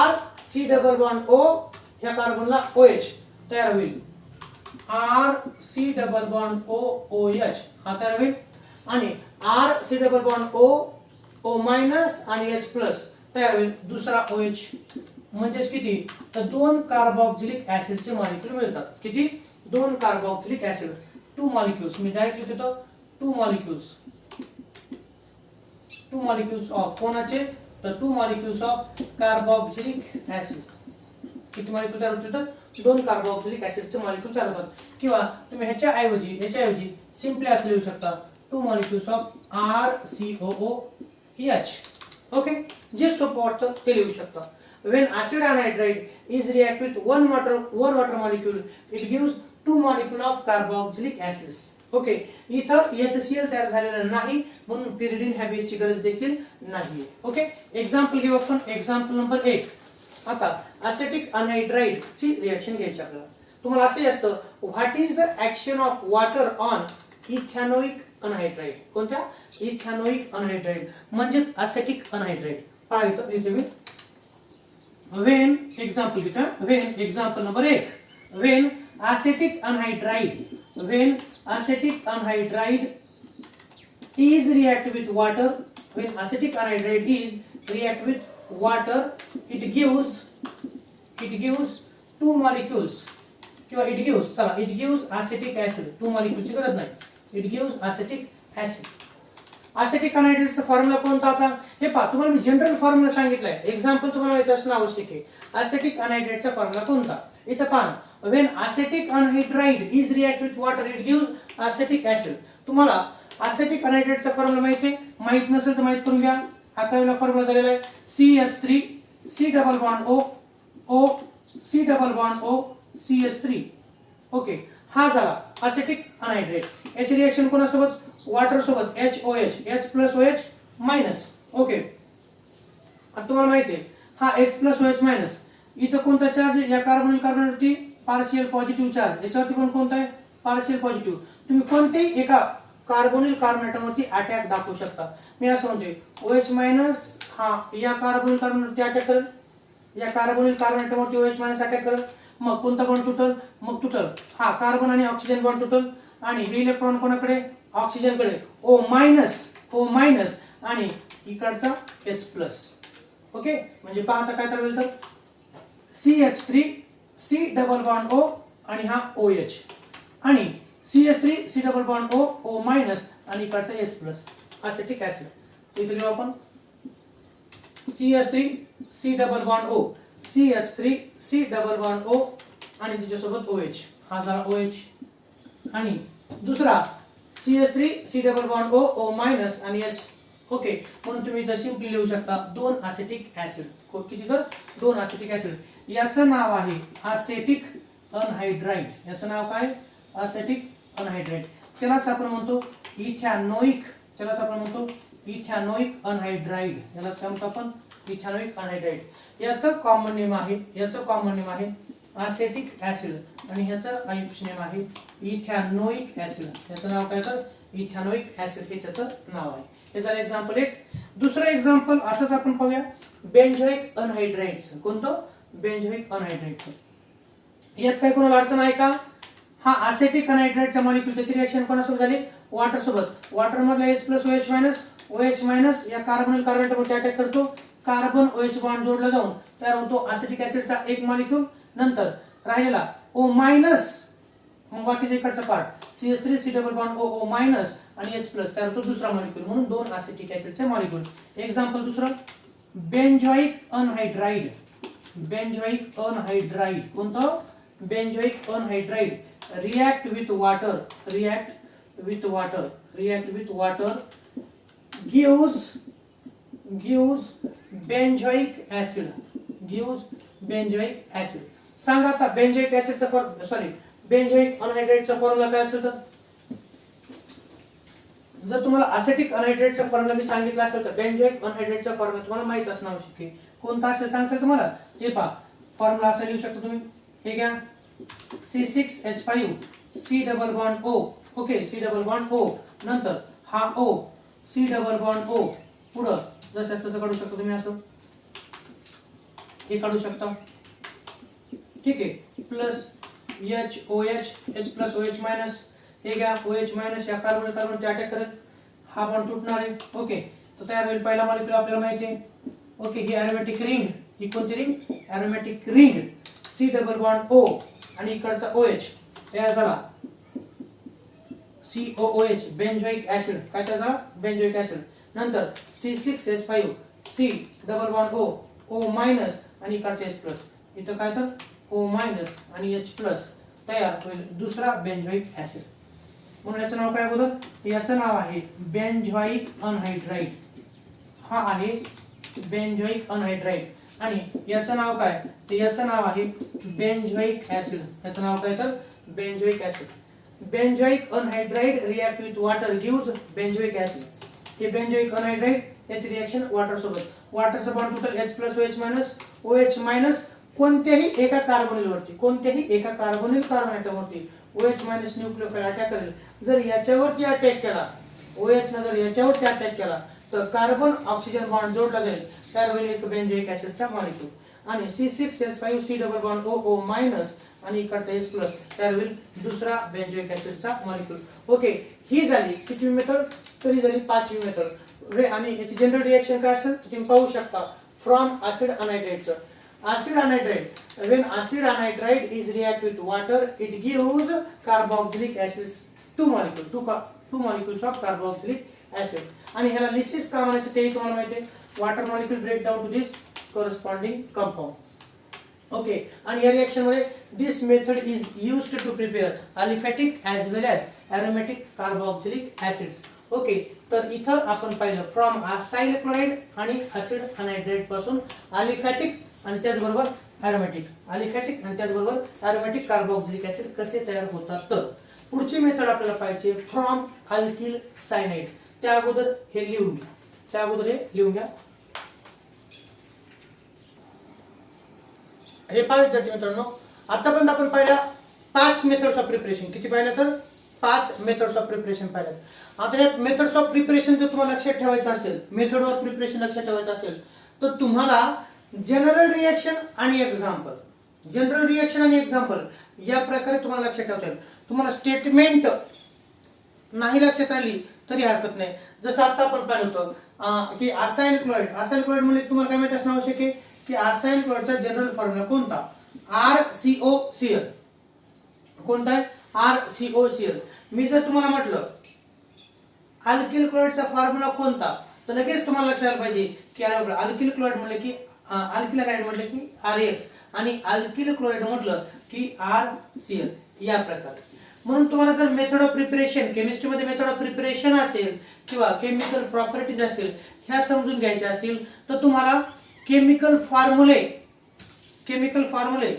R C double bond O, ह्या कार्बनला OH तयार होईल. R C double bond O OH हा तयार होईल. आणि R C double bond O O- आणि H+ तयार होईल. दुसरा OH. म्हणजेच किती? तर 2 कार्बोक्सिलिक ऍसिडचे मॉलिक्यूल मिळतात. किती? 2 कार्बोक्सिलिक ऍसिड. 2 मॉलिक्यूल्स. मी डायरेक्ट लिहितो 2 मॉलिक्यूल्स. 2 मॉलिक्यूल्स ऑफ कोणाचे? तर 2 मॉलिक्यूल्स ऑफ कार्बोक्सिलिक ऍसिड. किती मॉलिक्यूल तयार होतात? तर 2 कार्बोक्सिलिक ऍसिडचे मॉलिक्यूल तयार होतात. किंवा तुम्ही ह्याच्या ऐवजी सिंपली असं लिहू शकता 2 मॉलिक्यूल्स ऑफ RCOOH. ओके, जे सोपं वाटतं ते लिहू शकता. When acid anhydride is react with one water molecule, it gives 2 molecule of carboxylic acids. Okay, इथं HCl तयार झालेलं नाही, म्हणून पिरिडीन ह्या बेसची गरज देखील नाही. ओके, एक्झाम्पल घेऊ आपण. Example number 1. आता ऍसिटिक अनहायड्राइड ची रिएक्शन घ्यायची आपल्याला. तुम्हाला असे असतं, what is the action of water on ethanoic anhydride? कोणत्या? इथॅनोइक अनहायड्राइड म्हणजेच ऍसिटिक अनहायड्राइड. पहा इथं लिहितो मी. When example number 1. When acetic anhydride is react with water, it gives 2 molecules. किंवा it gives acetic acid. 2 molecules ची गरज नाही. It gives acetic acid. Acetic अनहायड्राइडचा फॉर्म्युला कोणता होता? हे पहा, तुम्हाला मी जनरल फॉर्म्युला सांगितलाय. एक्झाम्पल तुम्हाला माहिती असणं आवश्यक आहे. ऍसिटिक अनहायड्राइडचा फॉर्म्युला कोणता? इथं पहा, when acetic anhydride is react with water, it gives acetic acid. तुम्हाला ऍसिटिक अनहायड्राइडचा फॉर्म्युला माहिती आहे? माहित नसेल तर माहित करून घ्या. हा पहिला फॉर्म्युला झालेला आहे CH3 C double bond O O C double bond O CH3. Okay, हा झाला ऍसिटिक अनहायड्राइड. याची रिएक्शन कोणासोबत? वॉटर सोबत. HOH H+OH-. ओके, आता तुम्हाला माहिती आहे हा H+OH-. इथं कोणता चार्ज आहे? या कार्बोनिल कार्बनवरती पार्शियल पॉझिटिव्ह चार्ज. याच्यावरती पण कोणता आहे? Partial positive. तुम्ही कोणतेही एका कार्बोनिल कार्बन ॲटमवरती अटॅक दाखवू शकता. मी असं म्हणतोय OH- हा या कार्बोनिल कार्बनवरती अटॅक करेल. या कार्बोनिल कार्बन ॲटमवरती OH- अटॅक करेल. मग कोणता बॉन्ड तुटल? मग तुटल हा कार्बन आणि ऑक्सिजन बॉन्ड तुटल. आणि हे इलेक्ट्रॉन कोणाकडे? ऑक्सिजन कडे. O- आणि इकडचा H+. ओके, म्हणजे पाहता काय तर होईल तर CH3 C double bond O आणि हा OH आणि CH3 C double bond O O- आणि इकडचा H+. Acetic acid. इथे लिहू आपण CH3 C double bond O CH3 C double bond O आणि त्याच्यासोबत OH. हा झाला OH. आणि दुसरा CH3 C double bond O O- आणि H. ओके, म्हणून तुम्ही इथं सिंपली लिहू शकता 2 ऍसिटिक ऍसिड. किती तर? 2 ऍसिटिक ऍसिड. याचं नाव आहे ऍसिटिक अनहायड्राइड. याचं नाव काय? ऍसिटिक अनहायड्राइड, त्यालाच आपण म्हणतो इथॅनोइक, त्यालाच आपण म्हणतो इथॅनोइक अनहायड्राइड, यालाच काय म्हणतो आपण इथॅनोइक अनहायड्राइड. याचं कॉमन नेम आहे, असेटिक ऍसिड आणि ह्याचं आययुष नेम आहे इथॅनोइक ऍसिड. याचं नाव काय तर इथॅनोइक ऍसिड हे त्याचं नाव आहे. हे झालं एक्झाम्पल एक. दुसरं एक्झाम्पल असंच आपण पाहूया बेंझोइक अनहायड्राइड्स. कोणतं? बेंझोइक अनहायड्राइड्स. यात काय कोणाला अडचण आहे का? हा असेटिक अनहायड्राइडचा मॉलिक्यूल त्याची रिएक्शन कोणासोबत झाली? वॉटर सोबत. वॉटर मधला OH- या कार्बोनिल कार्बन वर अटॅक करतो, कार्बन OH बॉन्ड जोडला जाऊन तयार होतो असेटिक ऍसिडचा एक मॉलिक्यूल. नंतर राहिलेला O-, मग बाकीचा इकडचा part CH3 C double bond O आणि H+ तयार होतो दुसरा मॉलिक्यूल. म्हणून दोन असेटिक ऍसिडचे मॉलिक्यूल. एक्झाम्पल दुसरं बेंझोइक अनहायड्राइड. बेंझोइक अनहायड्राइड कोणतं? बेंझोइक anhydride react with water gives benzoic acid. सांगा आता बेंझोइक ऍसिडचा बेंझोइक अनहायड्राइडचा फॉर्म्युला काय असेल? तर जर तुम्हाला असेटिक अनहायड्राइडचा फॉर्म्युला मी सांगितला असेल तर बेंझोइक अनहायड्राइडचा फॉर्म्युला तुम्हाला माहित असणं आवश्यक आहे. कोणता असेल सांगता तुम्हाला? हे पहा फॉर्म्युला असा लिहू शकता तुम्ही. हे घ्या C6H5 C double bond O. Okay, C double bond O. नंतर हा O C double bond O. पुढं जसं तसं काढू शकता तुम्ही, असं हे काढू शकता. ठीक आहे. Plus H OH minus. हे घ्या OH- या कार्बन ते अटॅक करत हा बॉन्ड तुटणार आहे. ओके, तर तयार होईल पहिला मॉलिक्यूल आपल्याला माहिती आहे. ओके, ही अरोमॅटिक रिंग. ही कोणती ring? Aromatic ring. C double bond O आणि इकडचा OH तयार झाला COOH बेंझोइक ऍसिड. काय तयार झाला? बेंझोइक ऍसिड. नंतर C6H5 C double bond O आणि इकडचा H+. इथं काय तर O- आणि H+ तयार होईल दुसरा बेंझोइक ऍसिड. म्हणून याचं नाव काय अगोदर? याचं नाव आहे बेंझोइक अनहायड्राइड. हा आहे बेंझोइक अनहायड्राइड. आणि याचं नाव काय? तर याचं नाव आहे बेंझोइक ऍसिड. याचं नाव काय तर benzoic acid. Benzoic anhydride react with water gives benzoic acid. हे बेंझोइक अनहायड्राइड याची रिएक्शन वॉटर सोबत. वॉटरचा बॉन्ड टोटल H+OH- OH- कोणत्याही एका कार्बोनिलवरती, कार्बन ॲटमवरती OH- न्यूक्लियोफाइल अटॅक करेल. जर याच्यावरती अटॅक केला, OH जर याच्यावरती अटॅक केला तर कार्बन ऑक्सिजन बॉन्ड जोडला जाईल, तयार होईल एक बेंझोइक ऍसिडचा मॉलिक्यूल. आणि C6H5 C double bond O- आणि इकडचा H+ तयार होईल दुसरा बेंझोइक ऍसिडचा मॉलिक्यूल. ओके, ही झाली किती मेथड? तर ही झाली पाचवी मेथड. आणि याची जनरल रिएक्शन काय असेल तुम्ही पाहू शकता. फ्रॉम ऍसिड अनहायड्राइडचं acid anhydride. When acid anhydride is react with water, it gives carboxylic acid. Two molecules of carboxylic acid. आणि ह्याला लिसिस का म्हणायचं ते तुम्हाला माहिती आहे. Water molecule break down to this corresponding compound. Okay, आणि या रिएक्शन मध्ये this method is used to prepare aliphatic as well as aromatic carboxylic acids. Okay, तर इथं आपण पाहिलं फ्रॉम असाइल क्लोराइड आणि ऍसिड अनहायड्राइड पासून अलिफॅटिक आणि त्याचबरोबर अरोमॅटिक कार्बोक्सिलिक ऍसिड कसे तयार होतात. तर पुढची मेथड आपल्याला पाहिजे फ्रॉम अल्किल सायनाइड. त्या अगोदर हे लिहून घ्या. हे पहा विद्यार्थी मित्रांनो, आतापर्यंत आपण पाहिला 5 मेथड्स ऑफ प्रिपरेशन. किती पाहिलं? तर 5 मेथड्स ऑफ प्रिपरेशन पाहिलं. आता या मेथड्स ऑफ प्रिपरेशन जर तुम्हाला लक्षात ठेवायचं असेल, मेथड ऑफ प्रिपरेशन लक्षात ठेवायचं असेल तर तुम्हाला जनरल रिएक्शन आणि एक्झाम्पल या प्रकारे तुम्हाला लक्षात ठेवता येईल. तुम्हाला स्टेटमेंट नाही लक्षात राहिली तरी हरकत नाही. जसं आता आपण पाहिलं होतं की असाइल क्लोराइड म्हणजे तुम्हाला काय माहिती असणं आवश्यक आहे की असाइल क्लोराइडचा जनरल फॉर्म्युला कोणता? RCOCl. कोणता आहे? RCOCl. मी जर तुम्हाला म्हटलं अल्किल क्लोराइडचा फॉर्म्युला कोणता, तर लगेच तुम्हाला लक्षात आलं पाहिजे की अल्किल क्लोराइड म्हटलं की RX आणि अल्किल क्लोराइड म्हटलं की RCl या प्रकारे. म्हणून तुम्हाला जर मेथड ऑफ प्रिपरेशन केमिस्ट्रीमध्ये मेथड ऑफ प्रिपरेशन असेल किंवा केमिकल प्रॉपर्टीज असतील ह्या समजून घ्यायच्या असतील तर तुम्हाला केमिकल फॉर्म्युले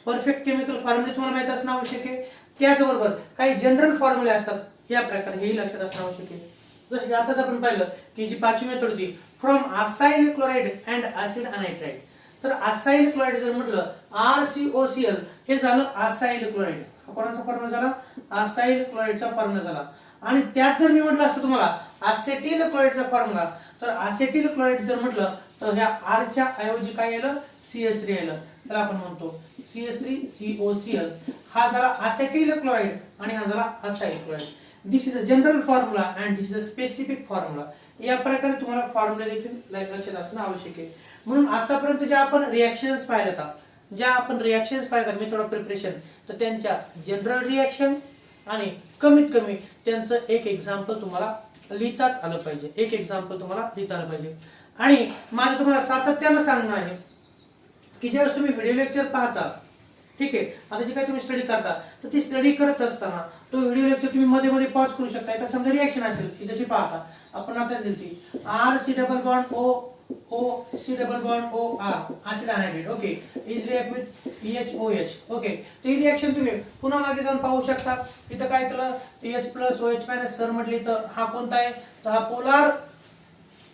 परफेक्ट केमिकल फॉर्म्युले तुम्हाला माहित असणं आवश्यक आहे. त्याचबरोबर काही जनरल फॉर्म्युले असतात या प्रकारे हेही लक्षात असणं आवश्यक आहे. जसं की आताच आपण पाहिलं की जी पाचवी मेथड होती from acyl chloride and acid anhydride. तर असाइल क्लोराइड जर म्हटलं RCOCl हे झालं असाइल क्लोराइड. कोणाचा फॉर्म्युला झाला? असाइल क्लोराइडचा फॉर्म्युला झाला. आणि त्यात जर मी म्हटलं असतं तुम्हाला असेटिल क्लोराइडचा फॉर्म्युला, तर असेटिल क्लोराइड जर म्हटलं तर ह्या R च्या ऐवजी काय येलं? CH3 येलं. तर आपण म्हणतो CH3COCl हा झाला असेटिल क्लोराइड आणि हा झाला acyl chloride. This is a general formula and this is a specific formula. या प्रकारे तुम्हाला फॉर्म्युला देखील लक्षात असणं आवश्यक आहे. म्हणून आतापर्यंत ज्या आपण रिएक्शन्स पाहिल्यात मेथड ऑफ प्रिपरेशन, तर त्यांच्या जनरल रिएक्शन आणि कमीत कमी त्यांचं एक एक्झाम्पल तुम्हाला लिहिताच आलं पाहिजे. आणि माझं तुम्हाला सातत्यानं सांगणं आहे की ज्यावेळेस तुम्ही व्हिडिओ लेक्चर पाहता, ठीक आहे, आता जे काही तुम्ही स्टडी करता, तर ती स्टडी करत असताना तो व्हिडिओ लेक्चर तुम्ही मध्ये मध्ये पॉज करू शकता. एका समजा रिएक्शन असेल की जशी पाहता आपण आता दिली RC≡OCOR acid anhydride, okay, is react with EHOH, okay. तर ही रिएक्शन तुम्ही पुन्हा मागे जाऊन पाहू शकता. इथं काय केलं? H+OH- सर म्हटले तर हा कोणता आहे? तर हा पोलार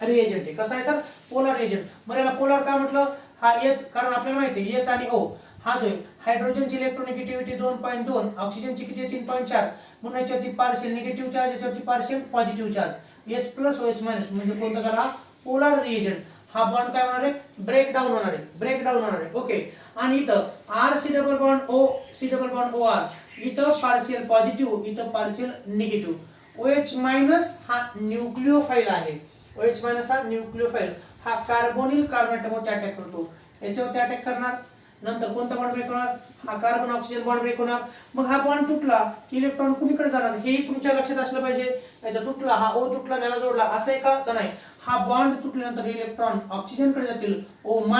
रिएजंट आहे. कसा आहे? तर पोलार रिएजंट. बरं याला पोलार का म्हटलं? हा H, कारण आपल्याला माहिती आहे H आणि O हा जो हायड्रोजनची इलेक्ट्रोनिगेटिव्हिटी 2.2, ऑक्सिजनची किती 3.4, म्हणून याच्यावरती पार्शियल निगेटिव्ह चार्ज, याच्यावरती पार्शियल पॉझिटिव्ह चार्ज. H+OH- म्हणजे कोणता झाला? Polar reagent. हा बॉन्ड काय होणार आहे? ब्रेक डाऊन होणार आहे, ओके. आणि इथं RC≡OR इथं पार्शियल पॉझिटिव्ह, इथं पार्शियल निगेटिव्ह. OH- हा न्यूक्लिओफाइल आहे. OH- हा न्यूक्लिओफाइल, हा कार्बोनिल कार्बोनेटवर अटॅक करतो. याच्यावरती अटॅक करणार, नंतर कोणता बॉन्ड ब्रेक होणार? हा कार्बन ऑक्सिजन बॉन्ड ब्रेक होणार. मग हा बॉन्ड तुटला की इलेक्ट्रॉन कुणीकडे जाणार हेही तुमच्या लक्षात असलं पाहिजे. याचा तुटला, हा O तुटला, त्याला जोडला, असं आहे का? तर नाही. हा बॉन्ड तुटल्यानंतर इलेक्ट्रॉन ऑक्सिजन कडे जातील O-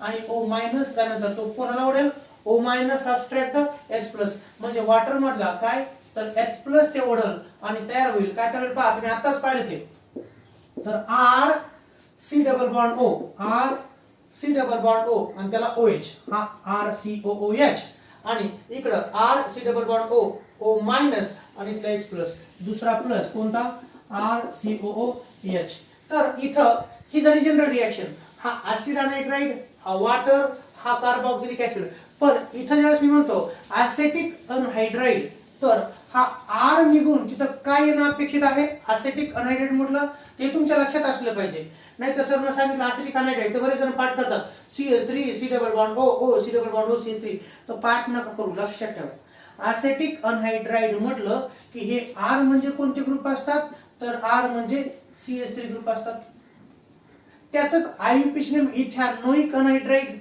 आणि O- त्यानंतर तो कोणाला ओढेल? O- सबट्रॅक्ट H+, म्हणजे वॉटर मधला काय? तर H+ ते ओढल आणि तयार होईल काय? तर पहा तुम्ही आताच पाहिलं ते, तर RC≡O आणि त्याला OH, हा RCOOH, आणि इकडं RC≡O आणि इथला H+, दुसरा प्लस कोणता? RCOOH. तर इथं ही झाली जनरल रिएक्शन. हा ऍसिड अनाइड्राइड, हा वॉटर, हा कार्बोक्सिलिक ऍसिड. पण इथं ज्यावेळेस मी म्हणतो ऍसेटिक अनहाइड्राइड, तर हा R निघून तिथं काय येणं अपेक्षित आहे? ऍसेटिक अनहाइड्राइड म्हटलं ते तुमच्या लक्षात असलं पाहिजे. नाही तर सर सांगितलं ऍसिटिक अनहाइड्राइड तर बरेच जण पाठ करतात CH3 C≡O CH3, तर पाठ नका करू, लक्षात ठेवा. ऍसेटिक अनहाइड्राइड म्हटलं की हे R म्हणजे कोणते ग्रुप असतात? तर R म्हणजे CH3 ग्रुप असतात. त्याचंच IUPAC नेम इथॅनोइक अनहाइड्राइड.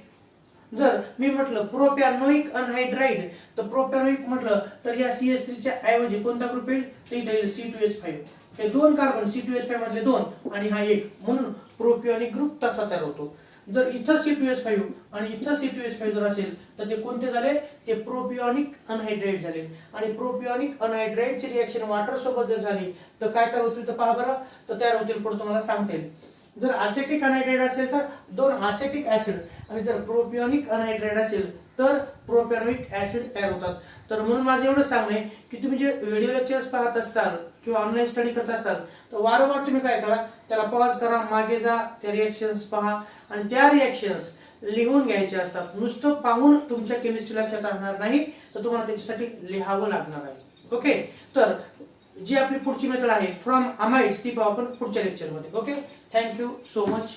जर मी म्हटलं प्रोपॅनोइक अनहाइड्राइड, तर प्रोपॅनोइक म्हटलं तर या CH3 च्या ऐवजी कोणता ग्रुप येईल? तर इथे येईल C2H5. हे दोन कार्बन C2H5 मधले दोन आणि हा एक, म्हणून प्रोपियोनिक ग्रुप तसा तयार होतो. जर इथं C2H5 आणि इथं C2H5 जर असेल तर ते कोणते झाले? ते प्रोपियोनिक अनहाइड्राइड झाले. आणि प्रोपियोनिक अनहाइड्राइडची रिएक्शन वॉटर सोबत जर झाली तर काय तयार होतील? तर पहा बरं, तर तयार होतील पुढे तुम्हाला सांगता येईल. जर ऍसेटिक अनहाइड्राइड असेल तर दोन ऍसेटिक ऍसिड, आणि जर प्रोपियोनिक अनहाइड्राइड असेल तर प्रोपॅनोइक ऍसिड तयार होतात. तर म्हणून माझं एवढं सांगणं आहे की तुम्ही जे व्हिडिओ लेक्चर्स पाहत असताल किंवा ऑनलाईन स्टडी करत असताल तर वारंवार तुम्ही काय करा, त्याला पॉज करा, मागे जा, त्या रिएक्शन्स पहा आणि त्या रिएक्शन्स लिहून घ्यायचे असतात. नुसतं पाहून तुमच्या केमिस्ट्री लक्षात राहणार नाही, तर तुम्हाला त्याच्यासाठी लिहावं लागणार आहे. ओके, तर जी आपली पुढची मेथड आहे फ्रॉम अमाइड्स ती पाहू आपण पुढच्या लेक्चरमध्ये. Okay, thank you so much.